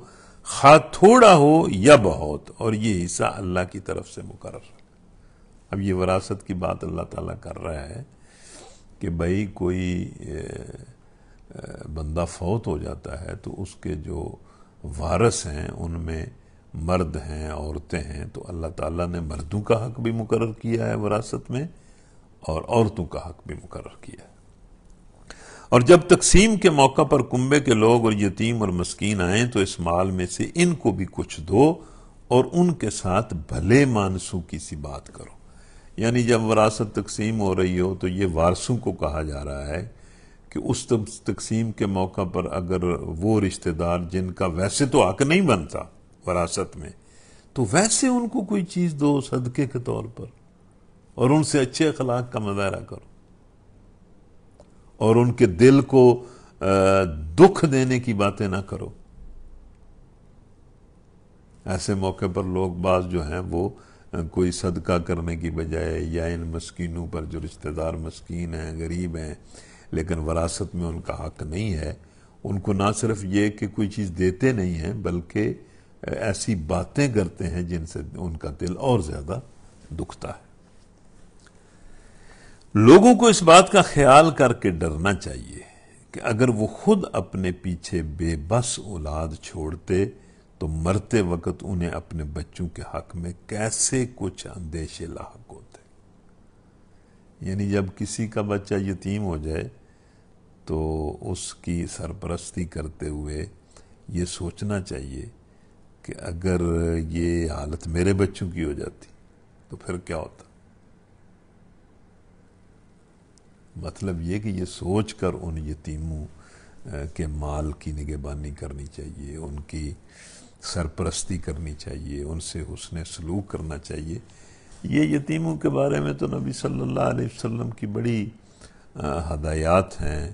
خواہ تھوڑا ہو یا بہت، اور یہ حصہ اللہ کی طرف سے مقرر ہے۔ اب یہ وراثت کی بات اللہ تعالیٰ کر رہا ہے کہ بھئی کوئی بندہ فوت ہو جاتا ہے تو اس کے جو وارث ہیں ان میں مرد ہیں، عورتیں ہیں، تو اللہ تعالیٰ نے مردوں کا حق بھی مقرر کیا ہے وراثت میں اور عورتوں کا حق بھی مقرر کیا ہے۔ اور جب تقسیم کے موقع پر کنبے کے لوگ اور یتیم اور مسکین آئیں تو اس مال میں سے ان کو بھی کچھ دو اور ان کے ساتھ بھلے مانسوں کی سی بات کرو۔ یعنی جب وراثت تقسیم ہو رہی ہو تو یہ وارثوں کو کہا جا رہا ہے کہ اس تقسیم کے موقع پر اگر وہ رشتہ دار جن کا ویسے تو حق نہیں بنتا وراثت میں، تو ویسے ان کو کوئی چیز دو صدقے کے طور پر، اور ان سے اچھے اخلاق کا مظاہرہ کرو، اور ان کے دل کو دکھ دینے کی باتیں نہ کرو۔ ایسے موقع پر لوگ بعض جو ہیں وہ کوئی صدقہ کرنے کی بجائے، یا ان مسکینوں پر جو رشتہ دار مسکین ہیں، غریب ہیں لیکن وراثت میں ان کا حق نہیں ہے، ان کو نہ صرف یہ کہ کوئی چیز دیتے نہیں ہیں بلکہ ایسی باتیں کرتے ہیں جن سے ان کا دل اور زیادہ دکھتا ہے۔ لوگوں کو اس بات کا خیال کر کے ڈرنا چاہیے کہ اگر وہ خود اپنے پیچھے بے بس اولاد چھوڑتے تو مرتے وقت انہیں اپنے بچوں کے حق میں کیسے کچھ اندیشے لاحق ہوتے۔ یعنی جب کسی کا بچہ یتیم ہو جائے تو اس کی سرپرستی کرتے ہوئے یہ سوچنا چاہیے کہ اگر یہ حالت میرے بچوں کی ہو جاتی تو پھر کیا ہوتا۔ مطلب یہ کہ یہ سوچ کر ان یتیموں کے مال کی نگہبانی کرنی چاہیے، ان کی سرپرستی کرنی چاہیے، ان سے حسن سلوک کرنا چاہیے۔ یہ یتیموں کے بارے میں تو نبی صلی اللہ علیہ وسلم کی بڑی ہدایات ہیں۔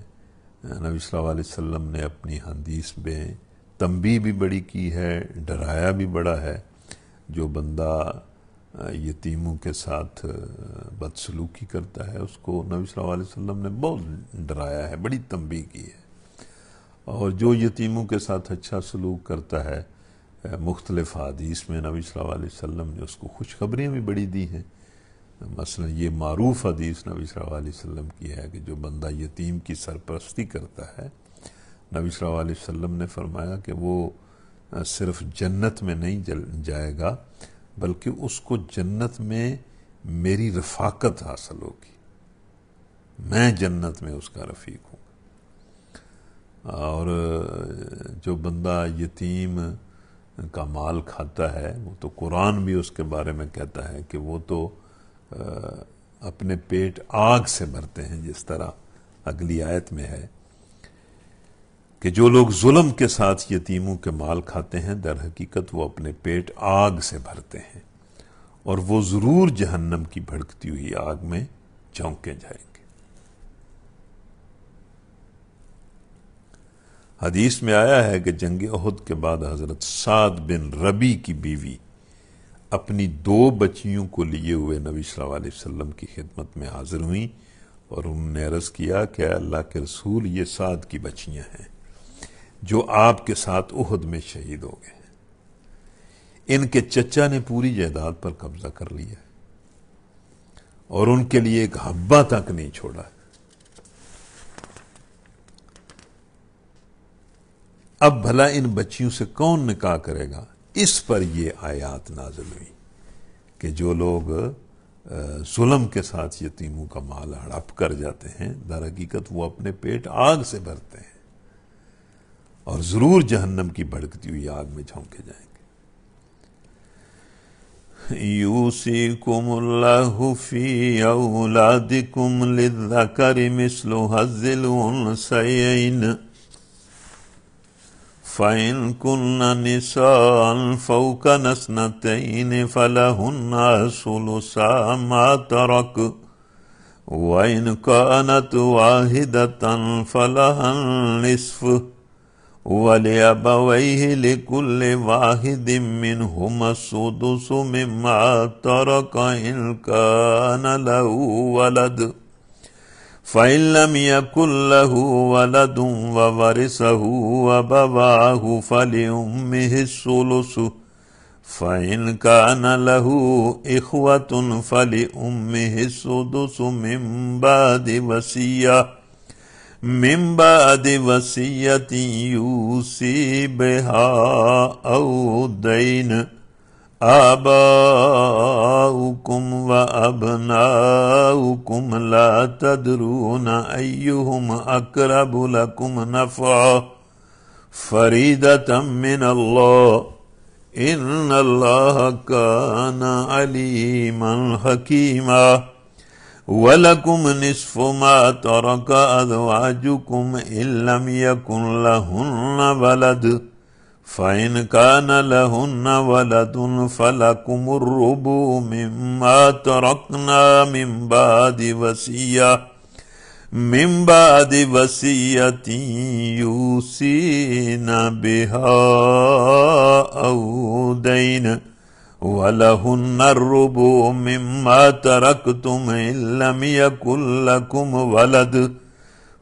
نبی صلی اللہ علیہ وسلم نے اپنی حدیث میں تنبیہ بھی بڑی کی ہے، ڈرایا بھی بڑا ہے۔ جو بندہ یتیموں کے ساتھ بدسلوکی کرتا ہے اس کو نبی صلی اللہ علیہ وسلم نے بہت ڈرایا ہے، بڑی تنبیہ کی ہے۔ اور جو یتیموں کے ساتھ اچھا سلوک کرتا ہے، مختلف حدیث میں نبی صلی اللہ علیہ وسلم نے اس کو خوشخبریاں بھی بڑی دی ہیں۔ مثلا یہ معروف حدیث نبی صلی اللہ علیہ وسلم کی ہے کہ جو بندہ یتیم کی سرپرستی کرتا ہے، نبی صلی اللہ علیہ وسلم نے فرمایا کہ وہ صرف جنت میں نہیں جائے گا بلکہ اس کو جنت میں میری رفاقت حاصل ہوگی، میں جنت میں اس کا رفیق ہوں۔ اور جو بندہ یتیم کا مال کھاتا ہے وہ تو قرآن بھی اس کے بارے میں کہتا ہے کہ وہ تو اپنے پیٹ آگ سے بھرتے ہیں، جس طرح اگلی آیت میں ہے کہ جو لوگ ظلم کے ساتھ یتیموں کے مال کھاتے ہیں در حقیقت وہ اپنے پیٹ آگ سے بھرتے ہیں اور وہ ضرور جہنم کی بھڑکتی ہوئی آگ میں جھونکے جائیں گے۔ حدیث میں آیا ہے کہ جنگ احد کے بعد حضرت سعد بن ربی کی بیوی اپنی 2 بچیوں کو لیے ہوئے نبی صلی اللہ علیہ وسلم کی خدمت میں حاضر ہوئیں اور انہوں نے عرض کیا کہ اللہ کے رسول، یہ سعد کی بچیاں ہیں جو آپ کے ساتھ احد میں شہید ہو گئے ہیں۔ ان کے چچا نے پوری جائیداد پر قبضہ کر لیا اور ان کے لیے ایک حبہ تک نہیں چھوڑا۔ اب بھلا ان بچیوں سے کون نکاح کرے گا؟ اس پر یہ آیات نازل ہوئی کہ جو لوگ ظلم کے ساتھ یتیموں کا مال ہڑپ کر جاتے ہیں در حقیقت وہ اپنے پیٹ آگ سے بھرتے ہیں اور ضرور جہنم کی بھڑکتی ہوئی آگ میں جھونکے جائیں گے۔ یوصیکم اللہ فی اولادکم للذکر مثل حظ الانثیین فَإِن كُنَّ نِسَاءً فَوْقَ اثْنَتَيْنِ فَلَهُنَّ ثُلُثَا مَا تَرَكَ وَإِن كَانَتْ وَاحِدَةً فَلَهَا النِّصْفُ وَلِأَبَوَيْهِ لِكُلِّ وَاحِدٍ مِّنْهُمَا السُّدُسُ مِمَّا تَرَكَ إِن كَانَ لَهُ وَلَدٌ فَإِن لَّمْ يَكُن لَّهُ وَلَدٌ وَوَرِثَهُ أَبَوَاهُ فَلِأُمِّهِ الثُّلُثُ فَإِن كَانَ لَهُ إِخْوَةٌ فَلِأُمِّهِ السُّدُسُ من بعد وصية يوصي بها أو دين آباؤكم وأبناؤكم لا تدرون أيهم أقرب لكم نفعا فريدة من الله إن الله كان عليما حكيما وَلَكُمْ نِصْفُ مَا تَرَكَ أَزْوَاجُكُمْ إِن لَّمْ يَكُن لَّهُنَّ وَلَدٌ فَإِن كَانَ لَهُنَّ وَلَدٌ فَلَكُمُ الرُّبُعُ مِمَّا تَرَكْنَا من بعد وصية يوصين بها أو دين وَلَهُنَّ الرُّبُعُ مِمَّا تَرَكْتُمْ إِن لَّمْ يَكُن لَّكُمْ وَلَدٌ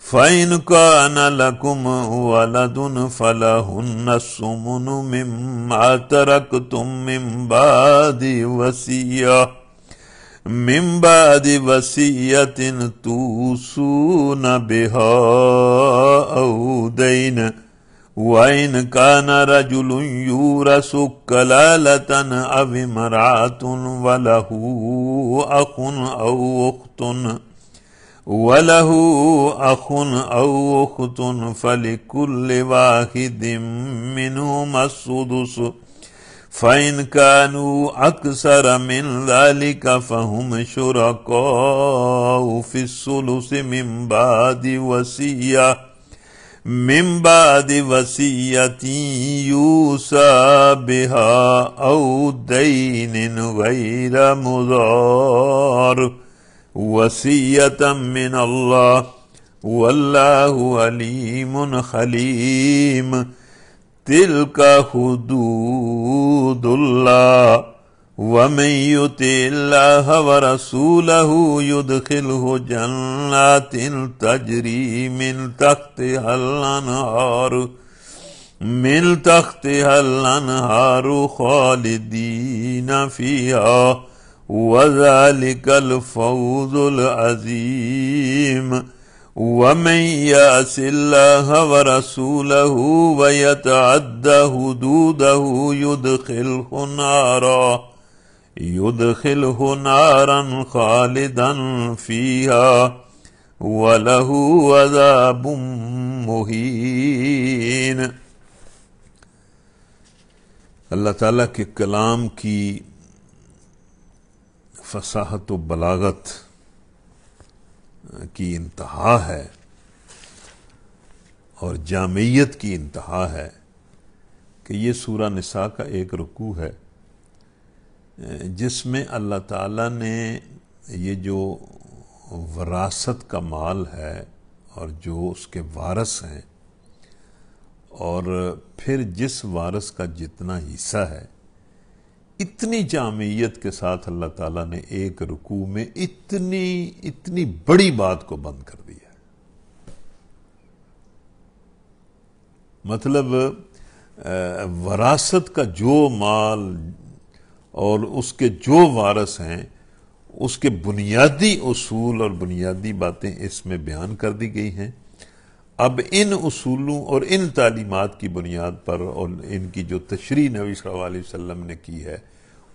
فَإِن كَانَ لَكُمْ وَلَدٌ فَلَهُنَّ الثُّمُنُ مِمَّا تَرَكْتُم من بعد وصية توصون بها أو دين وإن كان رجل يورث كلالة أو امرأة وله أخ أو أخت فلكل واحد منهما السدس فَإِنْ كَانُوا أَكْثَرَ مِنْ ذَلِكَ فَهُمْ شُرَكَاءُ فِي الثُّلُثِ من بعد وصية يوصى بها أو دين غير مضار وصية من الله والله عليم حليم تلك حدود الله ومن يطع الله ورسوله يدخله جنات تجري من تحتها الأنهار خالدين فيها وذلك الفوز العظيم ومن يعص الله ورسوله ويتعد حدوده يدخله نارا خالدا فيها وله عذاب مہین۔ اللہ تعالیٰ کے کلام کی فصاحت و بلاغت کی انتہا ہے اور جامعیت کی انتہا ہے کہ یہ سورہ نساء کا ایک رکوع ہے جس میں اللہ تعالیٰ نے یہ جو وراثت کا مال ہے اور جو اس کے وارث ہیں اور پھر جس وارث کا جتنا حصہ ہے، اتنی جامعیت کے ساتھ اللہ تعالیٰ نے ایک رکوع میں اتنی بڑی بات کو بند کر دیا ہے۔ مطلب وراثت کا جو مال اور اس کے جو وارث ہیں، اس کے بنیادی اصول اور بنیادی باتیں اس میں بیان کر دی گئی ہیں۔ اب ان اصولوں اور ان تعلیمات کی بنیاد پر اور ان کی جو تشریح نبی صلی اللہ علیہ وسلم نے کی ہے،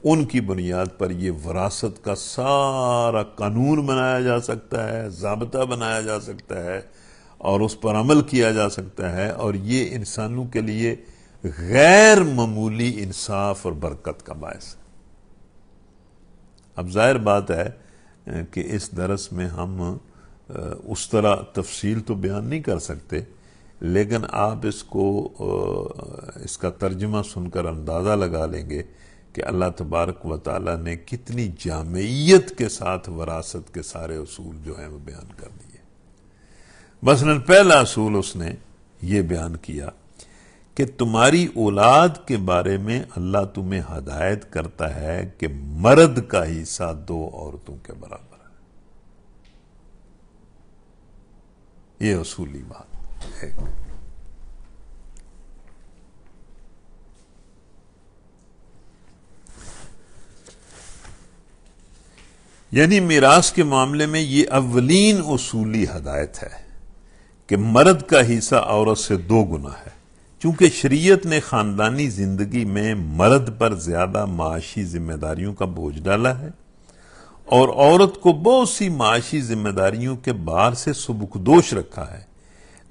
ان کی بنیاد پر یہ وراثت کا سارا قانون بنایا جا سکتا ہے، ضابطہ بنایا جا سکتا ہے اور اس پر عمل کیا جا سکتا ہے، اور یہ انسانوں کے لیے غیر معمولی انصاف اور برکت کا باعث ہے۔ اب ظاہر بات ہے کہ اس درس میں ہم اس طرح تفصیل تو بیان نہیں کر سکتے، لیکن آپ اس کا ترجمہ سن کر اندازہ لگا لیں گے کہ اللہ تبارک و تعالیٰ نے کتنی جامعیت کے ساتھ وراثت کے سارے اصول جو ہیں وہ بیان کر دیے۔ مثلا پہلا اصول اس نے یہ بیان کیا کہ تمہاری اولاد کے بارے میں اللہ تمہیں ہدایت کرتا ہے کہ مرد کا حصہ 2 عورتوں کے برابر ہے۔ یہ اصولی بات ہے۔ یعنی میراث کے معاملے میں یہ اولین اصولی ہدایت ہے کہ مرد کا حصہ عورت سے 2 گنا ہے، چونکہ شریعت نے خاندانی زندگی میں مرد پر زیادہ معاشی ذمہ داریوں کا بوجھ ڈالا ہے اور عورت کو بہت سی معاشی ذمہ داریوں کے بار سے سبکدوش رکھا ہے،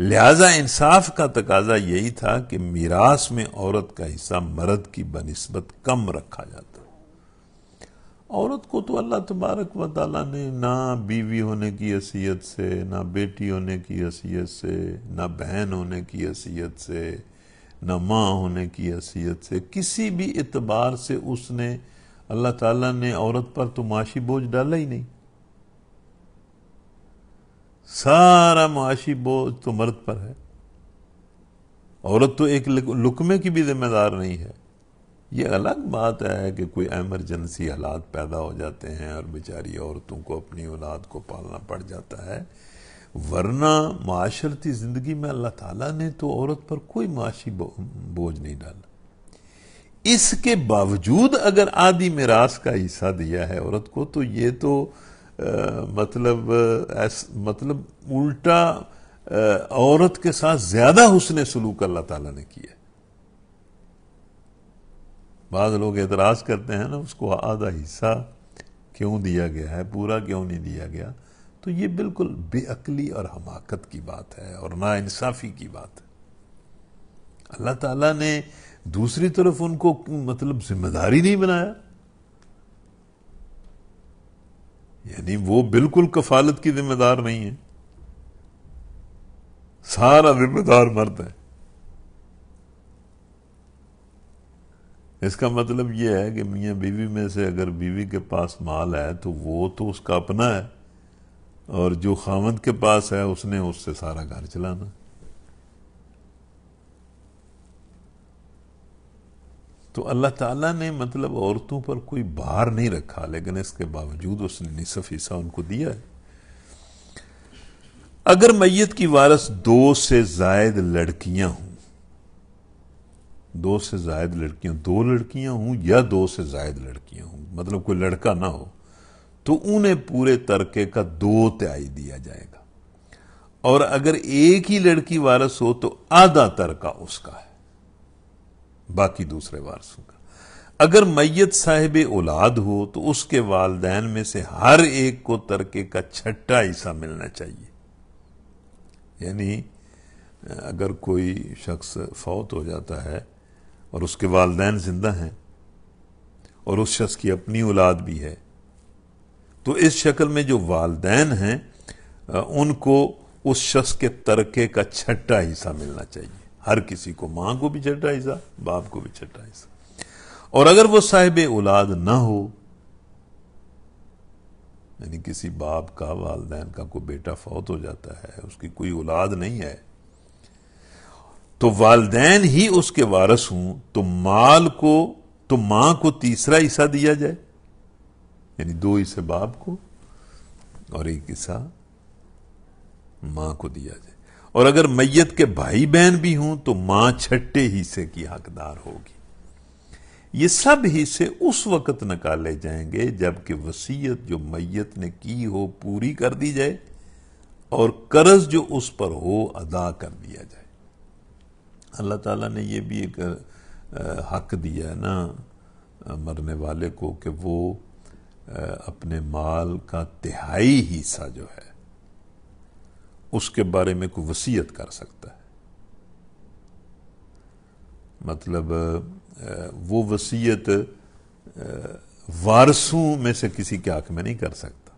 لہذا انصاف کا تقاضا یہی تھا کہ میراث میں عورت کا حصہ مرد کی بنسبت کم رکھا جاتا۔ عورت کو تو اللہ تبارک و تعالیٰ نے نہ بیوی ہونے کی حیثیت سے، نہ بیٹی ہونے کی حیثیت سے، نہ بہن ہونے کی حیثیت سے، نہ ماں ہونے کی حیثیت سے، کسی بھی اعتبار سے اس نے اللہ تعالیٰ نے عورت پر تو معاشی بوجھ ڈالا ہی نہیں۔ سارا معاشی بوجھ تو مرد پر ہے، عورت تو ایک لقمے کی بھی ذمہ دار نہیں ہے۔ یہ الگ بات ہے کہ کوئی ایمرجنسی حالات پیدا ہو جاتے ہیں اور بیچاری عورتوں کو اپنی اولاد کو پالنا پڑ جاتا ہے، ورنہ معاشرتی زندگی میں اللہ تعالیٰ نے تو عورت پر کوئی معاشی بوجھ نہیں ڈالا۔ اس کے باوجود اگر آدھی میراث کا حصہ دیا ہے عورت کو، تو یہ تو مطلب الٹا عورت کے ساتھ زیادہ حسن سلوک اللہ تعالیٰ نے کیا۔ بعض لوگ اعتراض کرتے ہیں نا اس کو آدھا حصہ کیوں دیا گیا ہے، پورا کیوں نہیں دیا گیا، تو یہ بالکل بے عقلی اور حماقت کی بات ہے اور ناانصافی کی بات ہے۔ اللہ تعالیٰ نے دوسری طرف ان کو مطلب ذمہ داری نہیں بنایا، یعنی وہ بالکل کفالت کی ذمہ دار نہیں ہے، سارا ذمہ دار مرد ہے۔ اس کا مطلب یہ ہے کہ میاں بیوی میں سے اگر بیوی کے پاس مال ہے تو وہ تو اس کا اپنا ہے، اور جو خاوند کے پاس ہے اس نے اس سے سارا گھر چلانا۔ تو اللہ تعالیٰ نے مطلب عورتوں پر کوئی بھار نہیں رکھا، لیکن اس کے باوجود اس نے نصف حصہ ان کو دیا ہے۔ اگر میت کی وارث 2 سے زائد لڑکیاں ہوں، 2 سے زائد لڑکیاں، 2 لڑکیاں ہوں یا 2 سے زائد لڑکیاں ہوں، مطلب کوئی لڑکا نہ ہو، تو انہیں پورے ترکے کا 2/3 دیا جائے گا، اور اگر ایک ہی لڑکی وارث ہو تو آدھا ترکہ اس کا ہے، باقی دوسرے وارثوں کا۔ اگر میت صاحب اولاد ہو تو اس کے والدین میں سے ہر ایک کو ترکے کا 6واں حصہ ملنا چاہیے۔ یعنی اگر کوئی شخص فوت ہو جاتا ہے اور اس کے والدین زندہ ہیں اور اس شخص کی اپنی اولاد بھی ہے، تو اس شکل میں جو والدین ہیں ان کو اس شخص کے ترکے کا 6واں حصہ ملنا چاہیے، ہر کسی کو، ماں کو بھی 6واں حصہ، باپ کو بھی 6واں حصہ۔ اور اگر وہ صاحب اولاد نہ ہو، یعنی کسی باپ کا، والدین کا کوئی بیٹا فوت ہو جاتا ہے، اس کی کوئی اولاد نہیں ہے، تو والدین ہی اس کے وارث ہوں، تو ماں کو 3واں حصہ دیا جائے، یعنی 2 حصے باپ کو اور 1 حصہ ماں کو دیا جائے۔ اور اگر میت کے بھائی بہن بھی ہوں تو ماں 6 حصے کی حقدار ہوگی۔ یہ سب حصے اس وقت نکالے جائیں گے جبکہ وصیت جو میت نے کی ہو پوری کر دی جائے اور قرض جو اس پر ہو ادا کر دیا جائے۔ اللہ تعالیٰ نے یہ بھی ایک حق دیا ہے نا مرنے والے کو کہ وہ اپنے مال کا 1/3 حصہ جو ہے اس کے بارے میں کوئی وصیت کر سکتا ہے۔ مطلب وہ وصیت وارثوں میں سے کسی کے حق میں نہیں کر سکتا،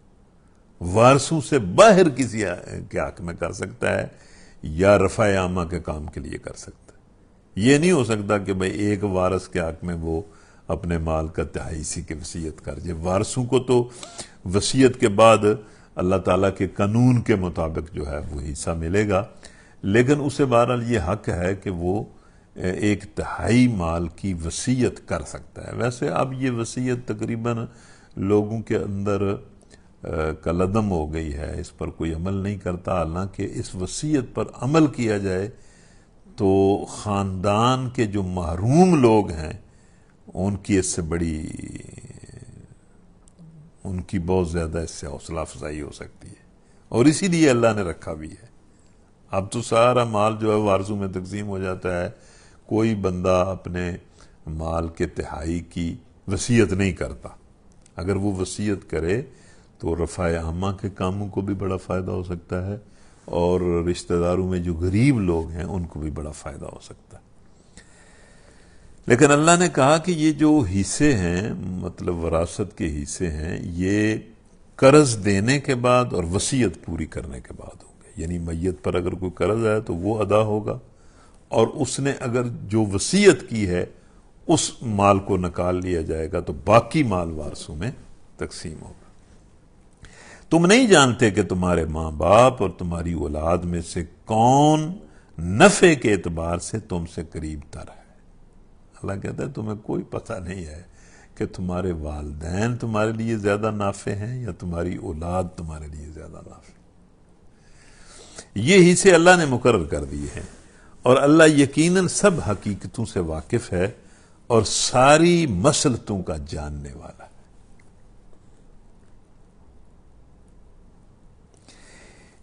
وارثوں سے باہر کسی کے حق میں کر سکتا ہے یا رفع عامہ کے کام کے لیے کر سکتا ہے۔ یہ نہیں ہو سکتا کہ بھئی ایک وارث کے حق میں وہ اپنے مال کا 1/3 حصے کی وصیت کر جائے۔ وارثوں کو تو وصیت کے بعد اللہ تعالیٰ کے قانون کے مطابق جو ہے وہ حصہ ملے گا، لیکن اسے بہرحال یہ حق ہے کہ وہ 1/3 مال کی وصیت کر سکتا ہے۔ ویسے اب یہ وصیت تقریباً لوگوں کے اندر کالعدم ہو گئی ہے، اس پر کوئی عمل نہیں کرتا، حالانکہ اس وصیت پر عمل کیا جائے تو خاندان کے جو محروم لوگ ہیں ان کی اس سے بڑی، ان کی بہت زیادہ اس سے حوصلہ افزائی ہو سکتی ہے، اور اسی لیے اللہ نے رکھا بھی ہے۔ اب تو سارا مال جو ہے وارثوں میں تقسیم ہو جاتا ہے، کوئی بندہ اپنے مال کے 1/3 کی وصیت نہیں کرتا۔ اگر وہ وصیت کرے تو رفع عامہ کے کاموں کو بھی بڑا فائدہ ہو سکتا ہے، اور رشتہ داروں میں جو غریب لوگ ہیں ان کو بھی بڑا فائدہ ہو سکتا ہے۔ لیکن اللہ نے کہا کہ یہ جو حصے ہیں، مطلب وراثت کے حصے ہیں، یہ قرض دینے کے بعد اور وصیت پوری کرنے کے بعد ہوں گے۔ یعنی میت پر اگر کوئی قرض ہے تو وہ ادا ہوگا، اور اس نے اگر جو وصیت کی ہے اس مال کو نکال لیا جائے گا تو باقی مال وارثوں میں تقسیم ہوگا۔ تم نہیں جانتے کہ تمہارے ماں باپ اور تمہاری اولاد میں سے کون نفع کے اعتبار سے تم سے قریب تر ہے۔ اللہ کہتا ہے تمہیں کوئی پتہ نہیں ہے کہ تمہارے والدین تمہارے لیے زیادہ نافع ہیں یا تمہاری اولاد تمہارے لیے زیادہ نافع. یہ حصے اللہ نے مقرر کر دیے ہیں، اور اللہ یقیناً سب حقیقتوں سے واقف ہے اور ساری مصلحتوں کا جاننے والا ہے.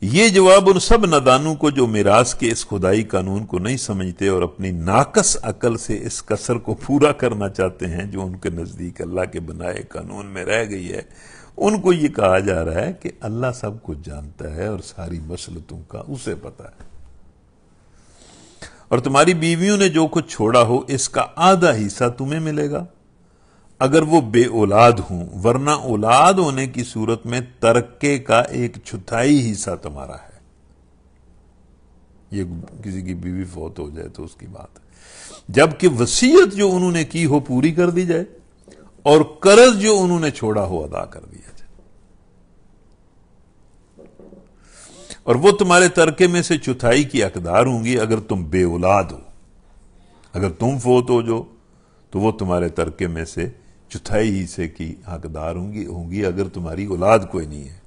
یہ جواب ان سب نادانوں کو جو میراث کے اس خدائی قانون کو نہیں سمجھتے اور اپنی ناقص عقل سے اس کسر کو پورا کرنا چاہتے ہیں جو ان کے نزدیک اللہ کے بنائے قانون میں رہ گئی ہے، ان کو یہ کہا جا رہا ہے کہ اللہ سب کچھ جانتا ہے اور ساری مصلحتوں کا اسے پتہ ہے. اور تمہاری بیویوں نے جو کچھ چھوڑا ہو اس کا آدھا حصہ تمہیں ملے گا اگر وہ بے اولاد ہوں، ورنہ اولاد ہونے کی صورت میں ترکے کا 1/4 حصہ تمہارا ہے. یہ کسی کی بیوی فوت ہو جائے تو اس کی بات ہے. جبکہ وصیت جو انہوں نے کی ہو پوری کر دی جائے اور قرض جو انہوں نے چھوڑا ہو ادا کر دیا جائے. اور وہ تمہارے ترکے میں سے 1/4 کی حقدار ہوں گی اگر تم بے اولاد ہو. اگر تم فوت ہو جو تو وہ تمہارے ترکے میں سے 1/4 حصے کی حقدار ہوں گی اگر تمہاری اولاد کوئی نہیں ہے،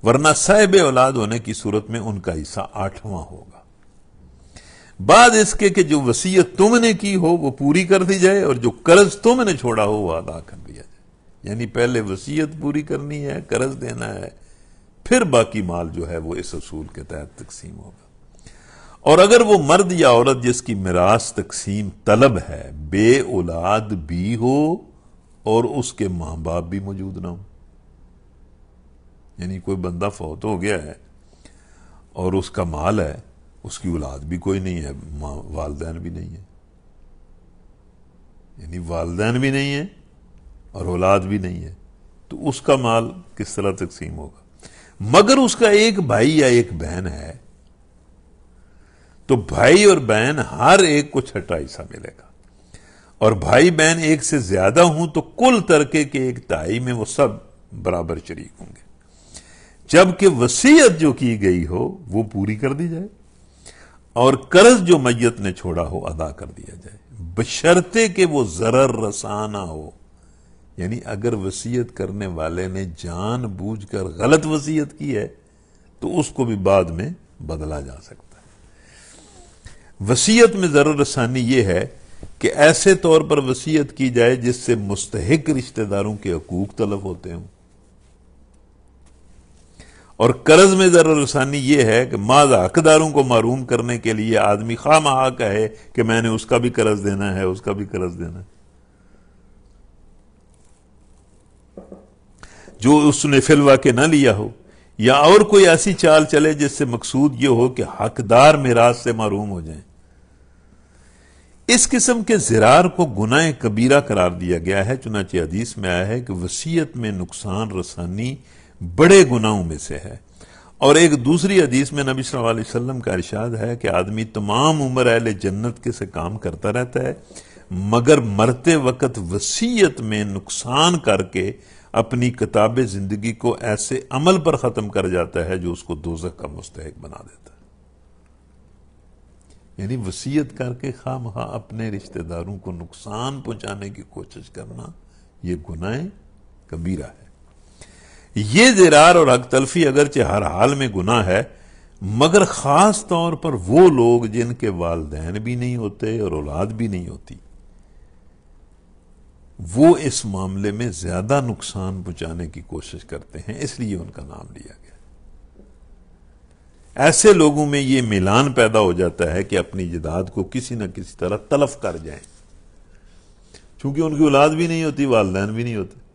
ورنہ صاحب اولاد ہونے کی صورت میں ان کا حصہ 8واں ہوگا. بعد اس کے کہ جو وصیت تم نے کی ہو وہ پوری کر دی جائے اور جو قرض تم نے چھوڑا ہو وہ ادا کر دیا جائے. یعنی پہلے وصیت پوری کرنی ہے، قرض دینا ہے، پھر باقی مال جو ہے وہ اس اصول کے تحت تقسیم ہوگا. اور اگر وہ مرد یا عورت جس کی میراث تقسیم طلب ہے بے اولاد بھی ہو اور اس کے ماں باپ بھی موجود نہ ہو، یعنی کوئی بندہ فوت ہو گیا ہے اور اس کا مال ہے، اس کی اولاد بھی کوئی نہیں ہے، والدین بھی نہیں ہے، یعنی والدین بھی نہیں ہے اور اولاد بھی نہیں ہے، تو اس کا مال کس طرح تقسیم ہوگا؟ مگر اس کا ایک بھائی یا ایک بہن ہے تو بھائی اور بہن ہر ایک کو 6واں حصہ ملے گا. اور بھائی بہن ایک سے زیادہ ہوں تو کل ترکے کے 1/3 میں وہ سب برابر شریک ہوں گے، جبکہ وصیت جو کی گئی ہو وہ پوری کر دی جائے اور قرض جو میت نے چھوڑا ہو ادا کر دیا جائے، بشرطے کہ وہ ضرر رساں نہ ہو. یعنی اگر وصیت کرنے والے نے جان بوجھ کر غلط وصیت کی ہے تو اس کو بھی بعد میں بدلا جا سکتا ہے. وصیت میں ضرر رسانی یہ ہے کہ ایسے طور پر وصیت کی جائے جس سے مستحق رشتہ داروں کے حقوق تلف ہوتے ہوں. اور قرض میں ضرر رسانی یہ ہے کہ بعض حقداروں کو محروم کرنے کے لیے آدمی خواہ مخواہ کہے کہ میں نے اس کا بھی قرض دینا ہے، اس کا بھی قرض دینا ہے، جو اس نے فی الواقع نہ لیا ہو، یا اور کوئی ایسی چال چلے جس سے مقصود یہ ہو کہ حقدار میراث سے محروم ہو جائیں. اس قسم کے ضرار کو گناہ کبیرہ قرار دیا گیا ہے. چنانچہ حدیث میں آیا ہے کہ وصیت میں نقصان رسانی بڑے گناہوں میں سے ہے. اور ایک دوسری حدیث میں نبی صلی اللہ علیہ وسلم کا ارشاد ہے کہ آدمی تمام عمر اہل جنت کے سے کام کرتا رہتا ہے مگر مرتے وقت وصیت میں نقصان کر کے اپنی کتاب زندگی کو ایسے عمل پر ختم کر جاتا ہے جو اس کو دوزخ کا مستحق بنا دیتا ہے. یعنی وصیت کر کے خواہ مخواہ اپنے رشتہ داروں کو نقصان پہنچانے کی کوشش کرنا یہ گناہ کبیرہ ہے. یہ ضرار اور حق تلفی اگرچہ ہر حال میں گناہ ہے مگر خاص طور پر وہ لوگ جن کے والدین بھی نہیں ہوتے اور اولاد بھی نہیں ہوتی، وہ اس معاملے میں زیادہ نقصان پہنچانے کی کوشش کرتے ہیں، اس لیے ان کا نام لیا گیا. ایسے لوگوں میں یہ میلان پیدا ہو جاتا ہے کہ اپنی جائیداد کو کسی نہ کسی طرح تلف کر جائیں، چونکہ ان کی اولاد بھی نہیں ہوتی، والدین بھی نہیں ہوتے،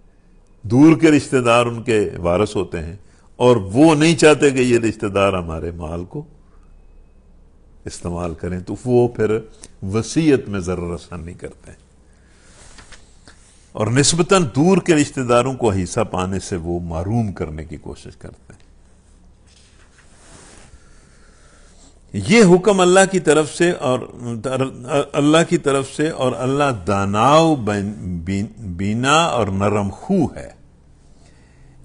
دور کے رشتہ دار ان کے وارث ہوتے ہیں اور وہ نہیں چاہتے کہ یہ رشتہ دار ہمارے مال کو استعمال کریں، تو وہ پھر وصیت میں ضرر رسانی کرتے ہیں اور نسبتاً دور کے رشتہ داروں کو حصہ پانے سے وہ محروم کرنے کی کوشش کرتے ہیں. یہ حکم اللہ کی طرف سے اور اللہ داناؤ بینا اور نرم خو ہے.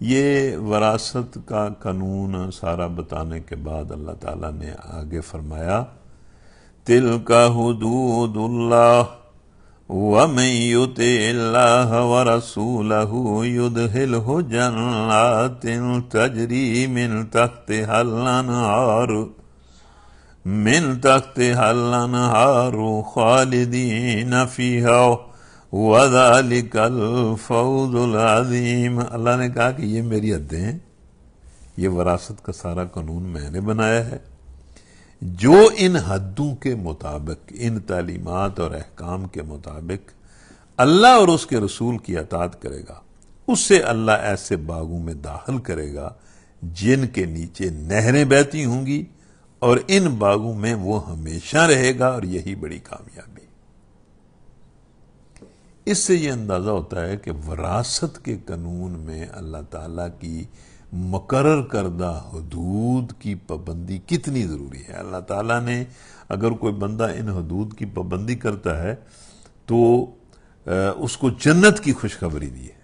یہ وراثت کا قانون سارا بتانے کے بعد اللہ تعالیٰ نے آگے فرمایا تِلْکَ حُدُودُ اللَّهِ وَمَن يُطِعِ اللَّهَ وَرَسُولَهُ يُدْخِلْهُ جَنَّاتٍ تَجْرِي مِن تحتها الأنهار خالدين فيها وَذَلِكَ الْفَوْزُ الْعَظِيمُ۔ اللہ نے کہا کہ یہ میری حدیں ہیں، یہ وراثت کا سارا قانون میں نے بنایا ہے، جو ان حدوں کے مطابق، ان تعلیمات اور احکام کے مطابق اللہ اور اس کے رسول کی اطاعت کرے گا، اس سے اللہ ایسے باغوں میں داخل کرے گا جن کے نیچے نہریں بہتی ہوں گی، اور ان باغوں میں وہ ہمیشہ رہے گا، اور یہی بڑی کامیابی۔ اس سے یہ اندازہ ہوتا ہے کہ وراثت کے قانون میں اللہ تعالیٰ کی مقرر کردہ حدود کی پابندی کتنی ضروری ہے۔ اللہ تعالیٰ نے اگر کوئی بندہ ان حدود کی پابندی کرتا ہے تو اس کو جنت کی خوشخبری دی ہے،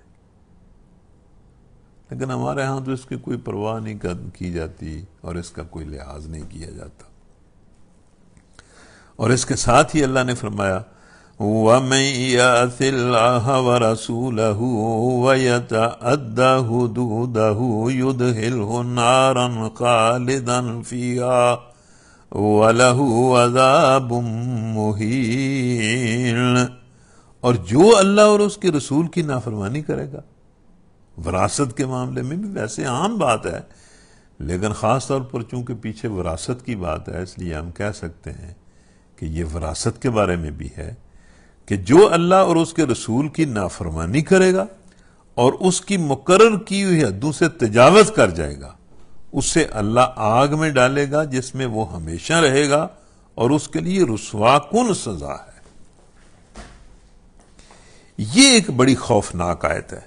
لیکن ہمارے ہاں تو اس کی کوئی پرواہ نہیں کی جاتی اور اس کا کوئی لحاظ نہیں کیا جاتا۔ اور اس کے ساتھ ہی اللہ نے فرمایا وَمَن يَعْصِ اللَّهَ وَرَسُولَهُ وَيَتَعَدَّ حُدُودَهُ يُدْخِلْهُ نَارًا خَالِدًا فِيهَا وَلَهُ عَذَابٌ مُهِينٌ۔ اور جو اللہ اور اس کے رسول کی نافرمانی کرے گا، وراثت کے معاملے میں بھی ویسے عام بات ہے، لیکن خاص طور پر چونکہ پیچھے وراثت کی بات ہے، اس لیے ہم کہہ سکتے ہیں کہ یہ وراثت کے بارے میں بھی ہے کہ جو اللہ اور اس کے رسول کی نافرمانی کرے گا اور اس کی مقرر کی ہوئی حدوں سے تجاوز کر جائے گا، اسے اللہ آگ میں ڈالے گا جس میں وہ ہمیشہ رہے گا، اور اس کے لیے رسوا کن سزا ہے۔ یہ ایک بڑی خوفناک آیت ہے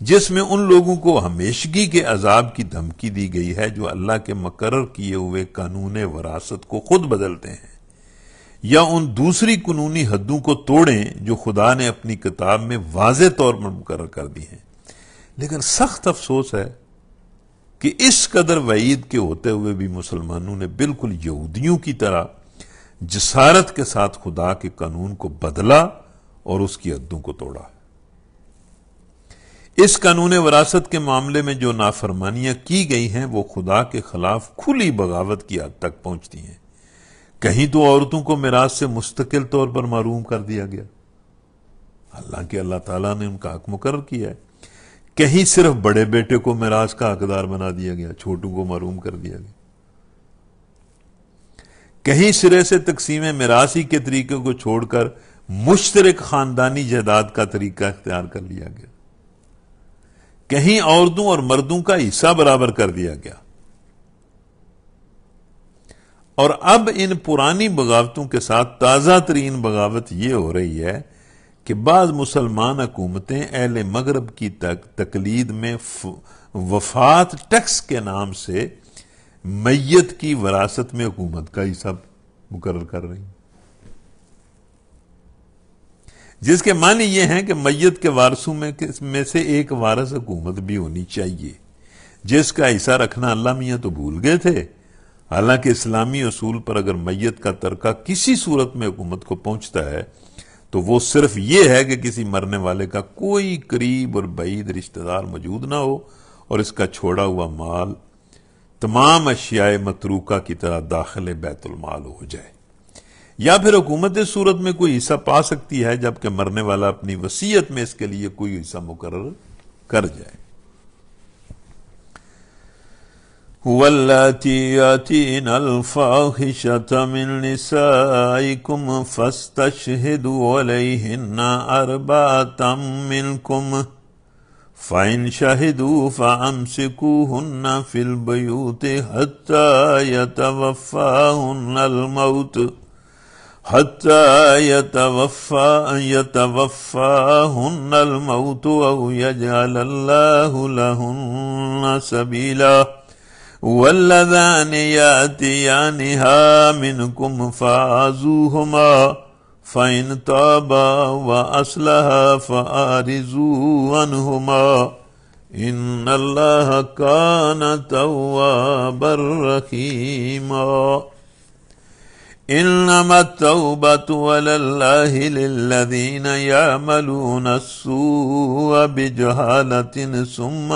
جس میں ان لوگوں کو ہمیشگی کے عذاب کی دھمکی دی گئی ہے جو اللہ کے مقرر کیے ہوئے قانون وراثت کو خود بدلتے ہیں یا ان دوسری قانونی حدوں کو توڑیں جو خدا نے اپنی کتاب میں واضح طور پر مقرر کر دی ہیں۔ لیکن سخت افسوس ہے کہ اس قدر وعید کے ہوتے ہوئے بھی مسلمانوں نے بالکل یہودیوں کی طرح جسارت کے ساتھ خدا کے قانون کو بدلا اور اس کی حدوں کو توڑا۔ اس قانون وراثت کے معاملے میں جو نافرمانیاں کی گئی ہیں وہ خدا کے خلاف کھلی بغاوت کی حد تک پہنچتی ہیں۔ کہیں تو عورتوں کو میراث سے مستقل طور پر محروم کر دیا گیا، حالانکہ اللہ تعالیٰ نے ان کا حق مقرر کیا ہے۔ کہیں صرف بڑے بیٹے کو میراث کا حقدار بنا دیا گیا، چھوٹوں کو محروم کر دیا گیا۔ کہیں سرے سے تقسیم میراثی کے طریقے کو چھوڑ کر مشترک خاندانی جائیداد کا طریقہ اختیار کر لیا گیا۔ کہیں عورتوں اور مردوں کا حصہ برابر کر دیا گیا۔ اور اب ان پرانی بغاوتوں کے ساتھ تازہ ترین بغاوت یہ ہو رہی ہے کہ بعض مسلمان حکومتیں اہل مغرب کی تقلید میں وفات ٹیکس کے نام سے میت کی وراثت میں حکومت کا حصہ مقرر کر رہی ہیں، جس کے معنی یہ ہیں کہ میت کے وارثوں میں سے ایک وارث حکومت بھی ہونی چاہیے، جس کا حصہ رکھنا اللہ میاں تو بھول گئے تھے۔ حالانکہ اسلامی اصول پر اگر میت کا ترکہ کسی صورت میں حکومت کو پہنچتا ہے تو وہ صرف یہ ہے کہ کسی مرنے والے کا کوئی قریب اور بعید رشتہ دار موجود نہ ہو اور اس کا چھوڑا ہوا مال تمام اشیاء متروکہ کی طرح داخل بیت المال ہو جائے، یا پھر حکومت اس صورت میں کوئی حصہ پا سکتی ہے جبکہ مرنے والا اپنی وصیت میں اس کے لیے کوئی حصہ مقرر کر جائے۔ وَاللَّاتِي يَأْتِينَ الْفَاحِشَةَ مِن نِّسَائِكُمْ فَاسْتَشْهِدُوا عَلَيْهِنَّ أَرْبَعَةً مِّنكُمْ فَإِنْ شَهِدُوا فَأَمْسِكُوهُنَّ فِي الْبُيُوتِ حَتَّى يَتَوَفَّاهُنَّ الْمَوْتُ أَوْ يَجْعَلَ اللَّهُ لَهُنَّ سَبِيلًا وَاللَّذَانِ يَأْتِيَانِهَا مِنْكُمْ فَآذُوهُمَا فَإِنْ تَابَا وَأَصْلَحَا فَأَعْرِضُوا عَنْهُمَا إِنَّ اللَّهَ كَانَ تَوَّابًا رَحِيمًا۔ انما التوبة على الله للذين يعملون السوء بجهالة ثم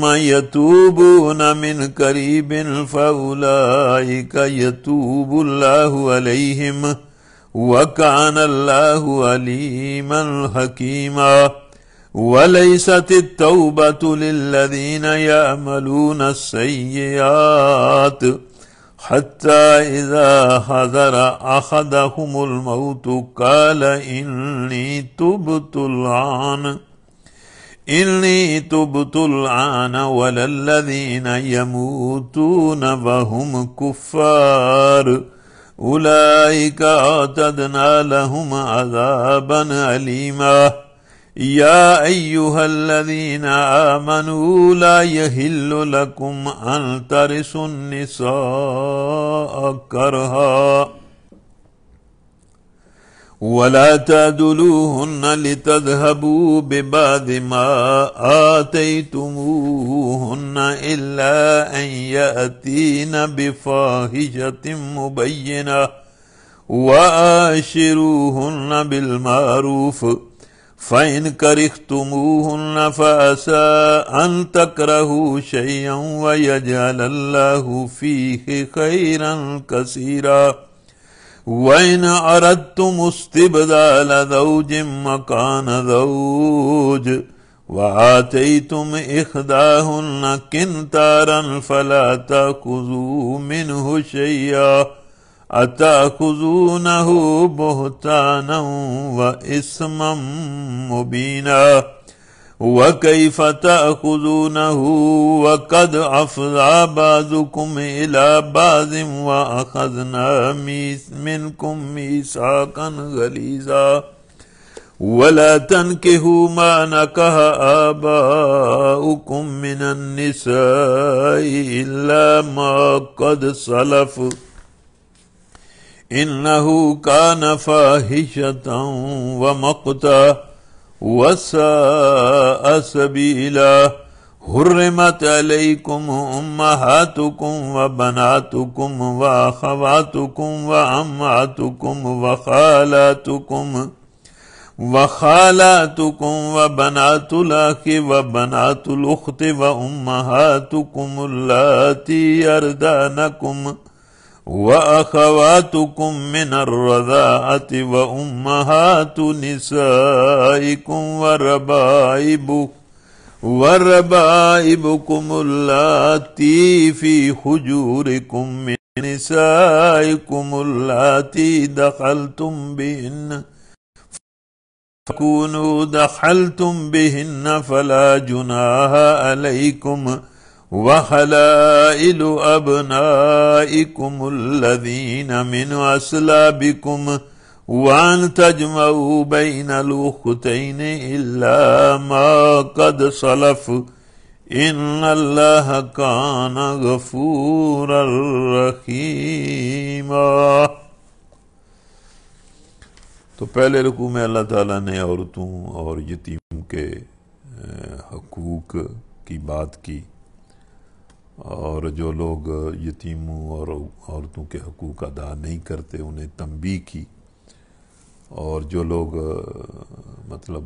يتوبون من قريب فأولئك يتوب الله عليهم وكان الله عليما حكيما وليست التوبة للذين يعملون السيئات حتى إذا حضر أحدهم الموت قال إني تبت الآن ولا الذين يموتون وهم كفار أولئك أعتدنا لهم عذابا أليما يا أيها الذين آمنوا لا يحل لكم أن ترثوا النساء كرها ولا تعضلوهن لتذهبوا ببعض ما آتيتموهن إلا أن يأتين بفاحشة مبينة وعاشروهن بالمعروف فإن كرهتموهن فعسى أن تكرهوا شيئا ويجعل الله فيه خيرا كثيرا وإن أردتم استبدال زوج مكان زوج وآتيتم إحداهن قنطارا فلا تأخذوا منه شيئا أتأخذونه بهتانا وإثما مبينا وكيف تأخذونه وقد أفضى بعضكم إلى بعض وأخذنا منكم ميثاقا غليظا ولا تنكحوا ما نكح آباؤكم من النساء إلا ما قد سلف إنه كان فاحشة ومقتا وساء سبيلا حرمت عليكم أمهاتكم وبناتكم وأخواتكم وعماتكم وخالاتكم وبنات الأخ وبنات الأخت وأمهاتكم اللاتي يرضعنكم وأخواتكم من الرضاعة وأمهات نسائكم وربائبكم اللاتي في حجوركم من نسائكم اللاتي دخلتم بهن فلا جناح عليكم وحلائل أبنائكم الذين من أصلابكم وأن تجمعوا بين الأختين إلا ما قد سلف إن الله كان غفورا رحيما۔ تو پہلے رکوع میں اللہ تعالیٰ نے عورتوں اور یتیم کے حقوق کی بات کی، اور جو لوگ یتیموں اور عورتوں کے حقوق ادا نہیں کرتے انہیں تنبیہ کی، اور جو لوگ مطلب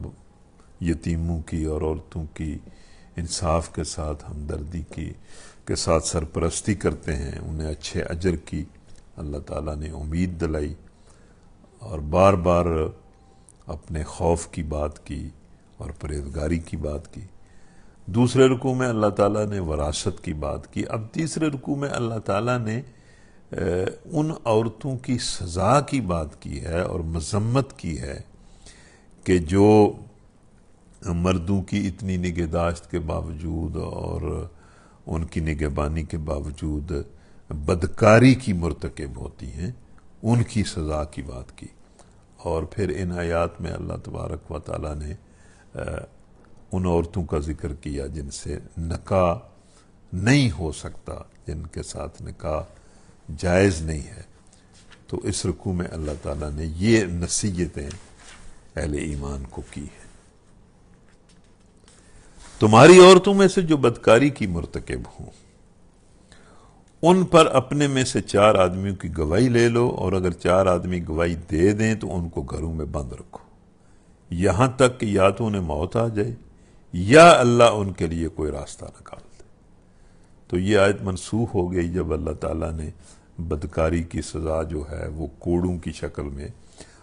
یتیموں کی اور عورتوں کی انصاف کے ساتھ ہمدردی کے ساتھ سرپرستی کرتے ہیں انہیں اچھے اجر کی اللہ تعالیٰ نے امید دلائی، اور بار بار اپنے خوف کی بات کی اور پرہیزگاری کی بات کی۔ دوسرے رکوع میں اللہ تعالیٰ نے وراثت کی بات کی۔ اب تیسرے رکوع میں اللہ تعالیٰ نے ان عورتوں کی سزا کی بات کی ہے اور مذمت کی ہے کہ جو مردوں کی اتنی نگہداشت کے باوجود اور ان کی نگہبانی کے باوجود بدکاری کی مرتکب ہوتی ہیں، ان کی سزا کی بات کی۔ اور پھر ان آیات میں اللہ تبارک و تعالیٰ نے ان عورتوں کا ذکر کیا جن سے نکاح نہیں ہو سکتا، جن کے ساتھ نکاح جائز نہیں ہے۔ تو اس رکوع میں اللہ تعالیٰ نے یہ نصیحتیں اہل ایمان کو کی ہیں۔ تمہاری عورتوں میں سے جو بدکاری کی مرتکب ہوں ان پر اپنے میں سے 4 آدمیوں کی گواہی لے لو، اور اگر 4 آدمی گواہی دے دیں تو ان کو گھروں میں بند رکھو، یہاں تک کہ یا تو انہیں موت آ جائے یا اللہ ان کے لیے کوئی راستہ نکال دے۔ تو یہ آیت منسوخ ہو گئی جب اللہ تعالیٰ نے بدکاری کی سزا جو ہے وہ کوڑوں کی شکل میں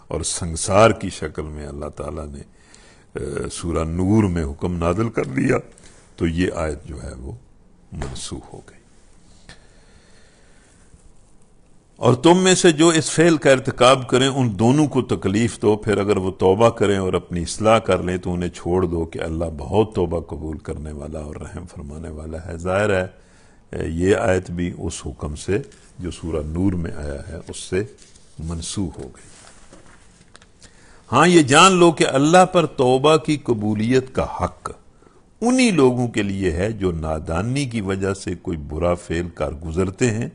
اور سنگسار کی شکل میں اللہ تعالیٰ نے سورہ نور میں حکم نازل کر دیا، تو یہ آیت جو ہے وہ منسوخ ہو گئی۔ اور تم میں سے جو اس فعل کا ارتکاب کریں ان دونوں کو تکلیف دو، پھر اگر وہ توبہ کریں اور اپنی اصلاح کر لیں تو انہیں چھوڑ دو کہ اللہ بہت توبہ قبول کرنے والا اور رحم فرمانے والا ہے۔ ظاہر ہے یہ آیت بھی اس حکم سے جو سورہ نور میں آیا ہے اس سے منسوخ ہو گئی۔ ہاں یہ جان لو کہ اللہ پر توبہ کی قبولیت کا حق انہی لوگوں کے لیے ہے جو نادانی کی وجہ سے کوئی برا فعل کر گزرتے ہیں۔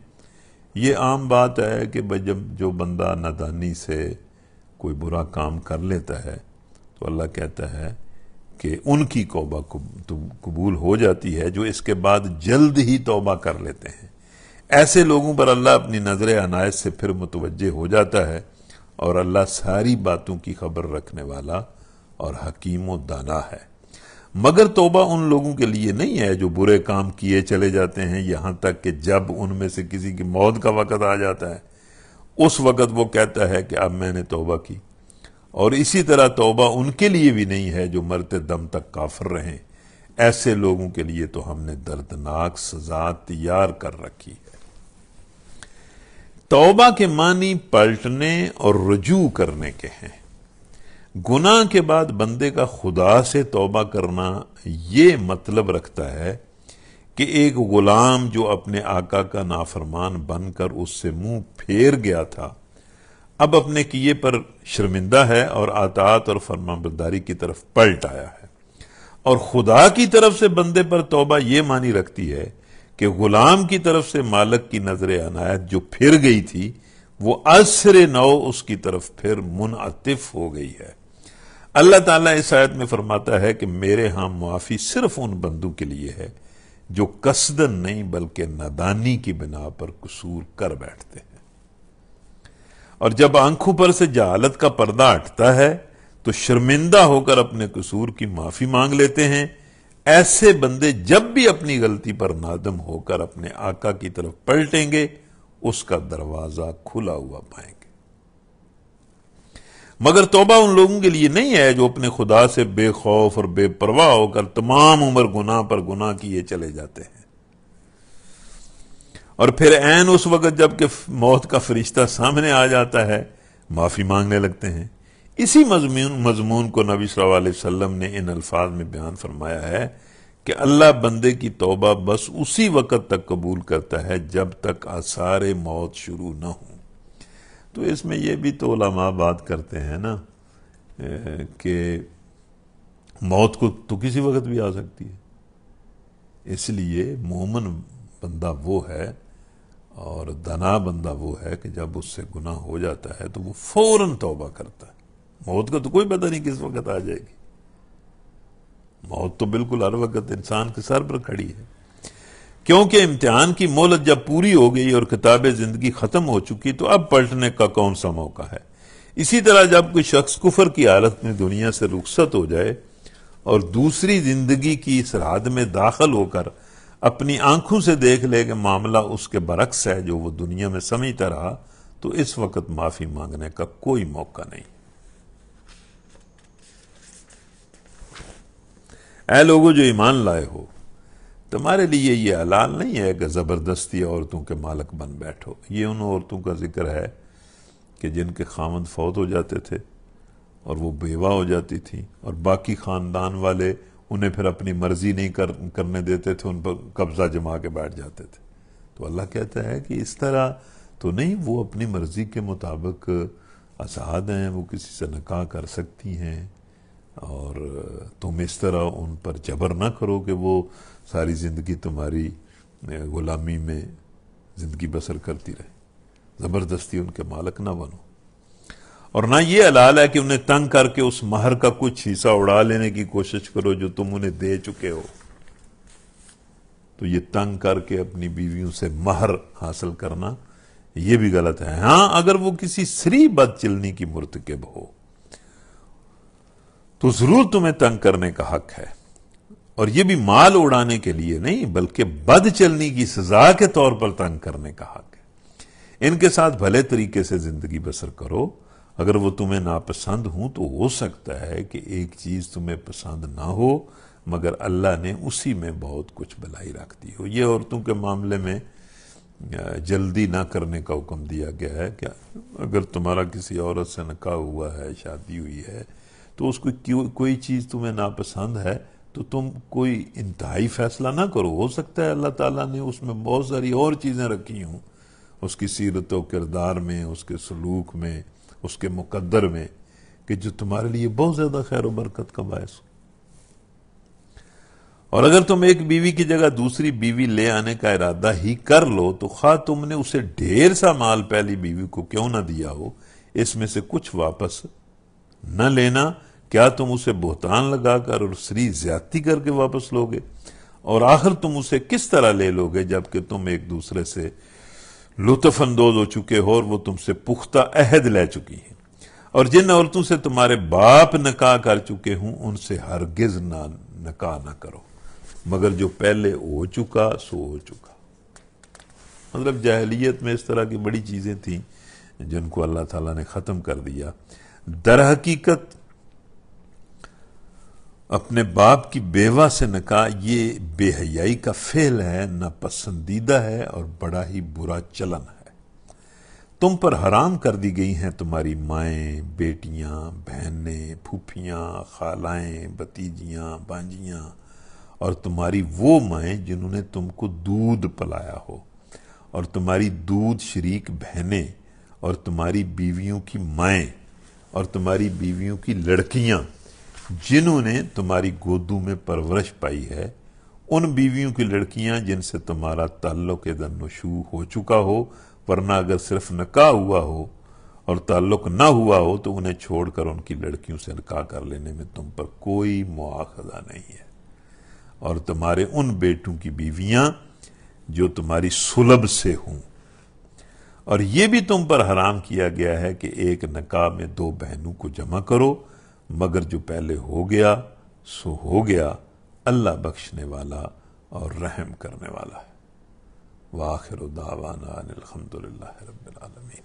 یہ عام بات ہے کہ جب جو بندہ نادانی سے کوئی برا کام کر لیتا ہے تو اللہ کہتا ہے کہ ان کی توبہ قبول ہو جاتی ہے جو اس کے بعد جلد ہی توبہ کر لیتے ہیں۔ ایسے لوگوں پر اللہ اپنی نظر عنایت سے پھر متوجہ ہو جاتا ہے، اور اللہ ساری باتوں کی خبر رکھنے والا اور حکیم و دانا ہے۔ مگر توبہ ان لوگوں کے لیے نہیں ہے جو برے کام کیے چلے جاتے ہیں یہاں تک کہ جب ان میں سے کسی کی موت کا وقت آ جاتا ہے اس وقت وہ کہتا ہے کہ اب میں نے توبہ کی۔ اور اسی طرح توبہ ان کے لیے بھی نہیں ہے جو مرتے دم تک کافر رہیں، ایسے لوگوں کے لیے تو ہم نے دردناک سزا تیار کر رکھی ہے۔ توبہ کے معنی پلٹنے اور رجوع کرنے کے ہیں۔ گناہ کے بعد بندے کا خدا سے توبہ کرنا یہ مطلب رکھتا ہے کہ ایک غلام جو اپنے آقا کا نافرمان بن کر اس سے منہ پھیر گیا تھا اب اپنے کیے پر شرمندہ ہے اور اطاعت اور فرمانبرداری کی طرف پلٹ آیا ہے۔ اور خدا کی طرف سے بندے پر توبہ یہ معنی رکھتی ہے کہ غلام کی طرف سے مالک کی نظر عنایت جو پھر گئی تھی وہ ازسر نو اس کی طرف پھر منعطف ہو گئی ہے۔ اللہ تعالیٰ اس آیت میں فرماتا ہے کہ میرے ہاں معافی صرف ان بندوں کے لیے ہے جو قصدن نہیں بلکہ نادانی کی بنا پر قصور کر بیٹھتے ہیں۔ اور جب آنکھوں پر سے جہالت کا پردہ ہٹتا ہے تو شرمندہ ہو کر اپنے قصور کی معافی مانگ لیتے ہیں۔ ایسے بندے جب بھی اپنی غلطی پر نادم ہو کر اپنے آقا کی طرف پلٹیں گے اس کا دروازہ کھلا ہوا پائیں گے۔ مگر توبہ ان لوگوں کے لیے نہیں ہے جو اپنے خدا سے بے خوف اور بے پرواہ ہو کر تمام عمر گناہ پر گناہ کیے چلے جاتے ہیں، اور پھر عین اس وقت جب کہ موت کا فرشتہ سامنے آ جاتا ہے معافی مانگنے لگتے ہیں۔ اسی مضمون کو نبی صلی اللہ علیہ وسلم نے ان الفاظ میں بیان فرمایا ہے کہ اللہ بندے کی توبہ بس اسی وقت تک قبول کرتا ہے جب تک آثار موت شروع نہ ہوں۔ تو اس میں یہ بھی تو علماء بات کرتے ہیں نا کہ موت کو تو کسی وقت بھی آ سکتی ہے، اس لیے مومن بندہ وہ ہے اور دنا بندہ وہ ہے کہ جب اس سے گناہ ہو جاتا ہے تو وہ فوراً توبہ کرتا ہے۔ موت کا تو کوئی پتہ نہیں کس وقت آ جائے گی، موت تو بالکل ہر وقت انسان کے سر پر کھڑی ہے۔ کیونکہ امتحان کی مہلت جب پوری ہو گئی اور کتاب زندگی ختم ہو چکی تو اب پلٹنے کا کون سا موقع ہے۔ اسی طرح جب کوئی شخص کفر کی حالت میں دنیا سے رخصت ہو جائے اور دوسری زندگی کی سرحد میں داخل ہو کر اپنی آنکھوں سے دیکھ لے کہ معاملہ اس کے برعکس ہے جو وہ دنیا میں سمجھتا رہا تو اس وقت معافی مانگنے کا کوئی موقع نہیں۔ اے لوگوں جو ایمان لائے ہو، تمہارے لیے یہ حلال نہیں ہے کہ زبردستی عورتوں کے مالک بن بیٹھو۔ یہ ان عورتوں کا ذکر ہے کہ جن کے خامند فوت ہو جاتے تھے اور وہ بیوہ ہو جاتی تھی اور باقی خاندان والے انہیں پھر اپنی مرضی نہیں کرنے دیتے تھے، ان پر قبضہ جما کے بیٹھ جاتے تھے۔ تو اللہ کہتا ہے کہ اس طرح تو نہیں، وہ اپنی مرضی کے مطابق آزاد ہیں، وہ کسی سے نکاح کر سکتی ہیں، اور تم اس طرح ان پر جبر نہ کرو کہ وہ ساری زندگی تمہاری غلامی میں زندگی بسر کرتی رہے، زبردستی ان کے مالک نہ بنو۔ اور نہ یہ حلال ہے کہ انہیں تنگ کر کے اس مہر کا کچھ حصہ اڑا لینے کی کوشش کرو جو تم انہیں دے چکے ہو۔ تو یہ تنگ کر کے اپنی بیویوں سے مہر حاصل کرنا یہ بھی غلط ہے۔ ہاں اگر وہ کسی سری بد چلنی کی مرتکب ہو تو ضرور تمہیں تنگ کرنے کا حق ہے، اور یہ بھی مال اڑانے کے لیے نہیں بلکہ بد چلنی کی سزا کے طور پر تنگ کرنے کا حق ہے۔ ان کے ساتھ بھلے طریقے سے زندگی بسر کرو، اگر وہ تمہیں ناپسند ہوں تو ہو سکتا ہے کہ ایک چیز تمہیں پسند نہ ہو مگر اللہ نے اسی میں بہت کچھ بھلائی رکھ دی ہو۔ یہ عورتوں کے معاملے میں جلدی نہ کرنے کا حکم دیا گیا ہے کہ اگر تمہارا کسی عورت سے نکاح ہوا ہے، شادی ہوئی ہے، تو اس کو کوئی چیز تمہیں ناپسند ہے تو تم کوئی انتہائی فیصلہ نہ کرو۔ ہو سکتا ہے اللہ تعالیٰ نے اس میں بہت ساری اور چیزیں رکھی ہوں، اس کی سیرت و کردار میں، اس کے سلوک میں، اس کے مقدر میں، کہ جو تمہارے لیے بہت زیادہ خیر و برکت کا باعث ہو۔ اور اگر تم ایک بیوی کی جگہ دوسری بیوی لے آنے کا ارادہ ہی کر لو تو خواہ تم نے اسے ڈھیر سا مال پہلی بیوی کو کیوں نہ دیا ہو، اس میں سے کچھ واپس نہ لینا۔ کیا تم اسے بہتان لگا کر اور سری زیادتی کر کے واپس لوگے؟ اور آخر تم اسے کس طرح لے لوگے جبکہ تم ایک دوسرے سے لطف اندوز ہو چکے ہو اور وہ تم سے پختہ عہد لے چکی ہیں؟ اور جن عورتوں سے تمہارے باپ نکاح کر چکے ہوں ان سے ہرگز نکاح نہ کرو مگر جو پہلے ہو چکا سو ہو چکا۔ مطلب جاہلیت میں اس طرح کی بڑی چیزیں تھیں جن کو اللہ تعالیٰ نے ختم کر دیا۔ در حقیقت اپنے باپ کی بیوہ سے نکاح یہ بے حیائی کا فعل ہے، ناپسندیدہ ہے اور بڑا ہی برا چلن ہے۔ تم پر حرام کر دی گئی ہیں تمہاری مائیں، بیٹیاں، بہنیں، پھوپھیاں، خالائیں، بھتیجیاں، بانجیاں، اور تمہاری وہ مائیں جنہوں نے تم کو دودھ پلایا ہو، اور تمہاری دودھ شریک بہنیں، اور تمہاری بیویوں کی مائیں، اور تمہاری بیویوں کی لڑکیاں جنہوں نے تمہاری گودوں میں پرورش پائی ہے، ان بیویوں کی لڑکیاں جن سے تمہارا تعلق اذن نشوء ہو چکا ہو، ورنہ اگر صرف نکاح ہوا ہو اور تعلق نہ ہوا ہو تو انہیں چھوڑ کر ان کی لڑکیوں سے نکاح کر لینے میں تم پر کوئی مواخذہ نہیں ہے۔ اور تمہارے ان بیٹوں کی بیویاں جو تمہاری صلب سے ہوں، اور یہ بھی تم پر حرام کیا گیا ہے کہ ایک نکاح میں دو بہنوں کو جمع کرو، مگر جو پہلے ہو گیا سو ہو گیا، اللہ بخشنے والا اور رحم کرنے والا ہے۔ وآخر دعوانا ان الحمد للہ رب العالمین۔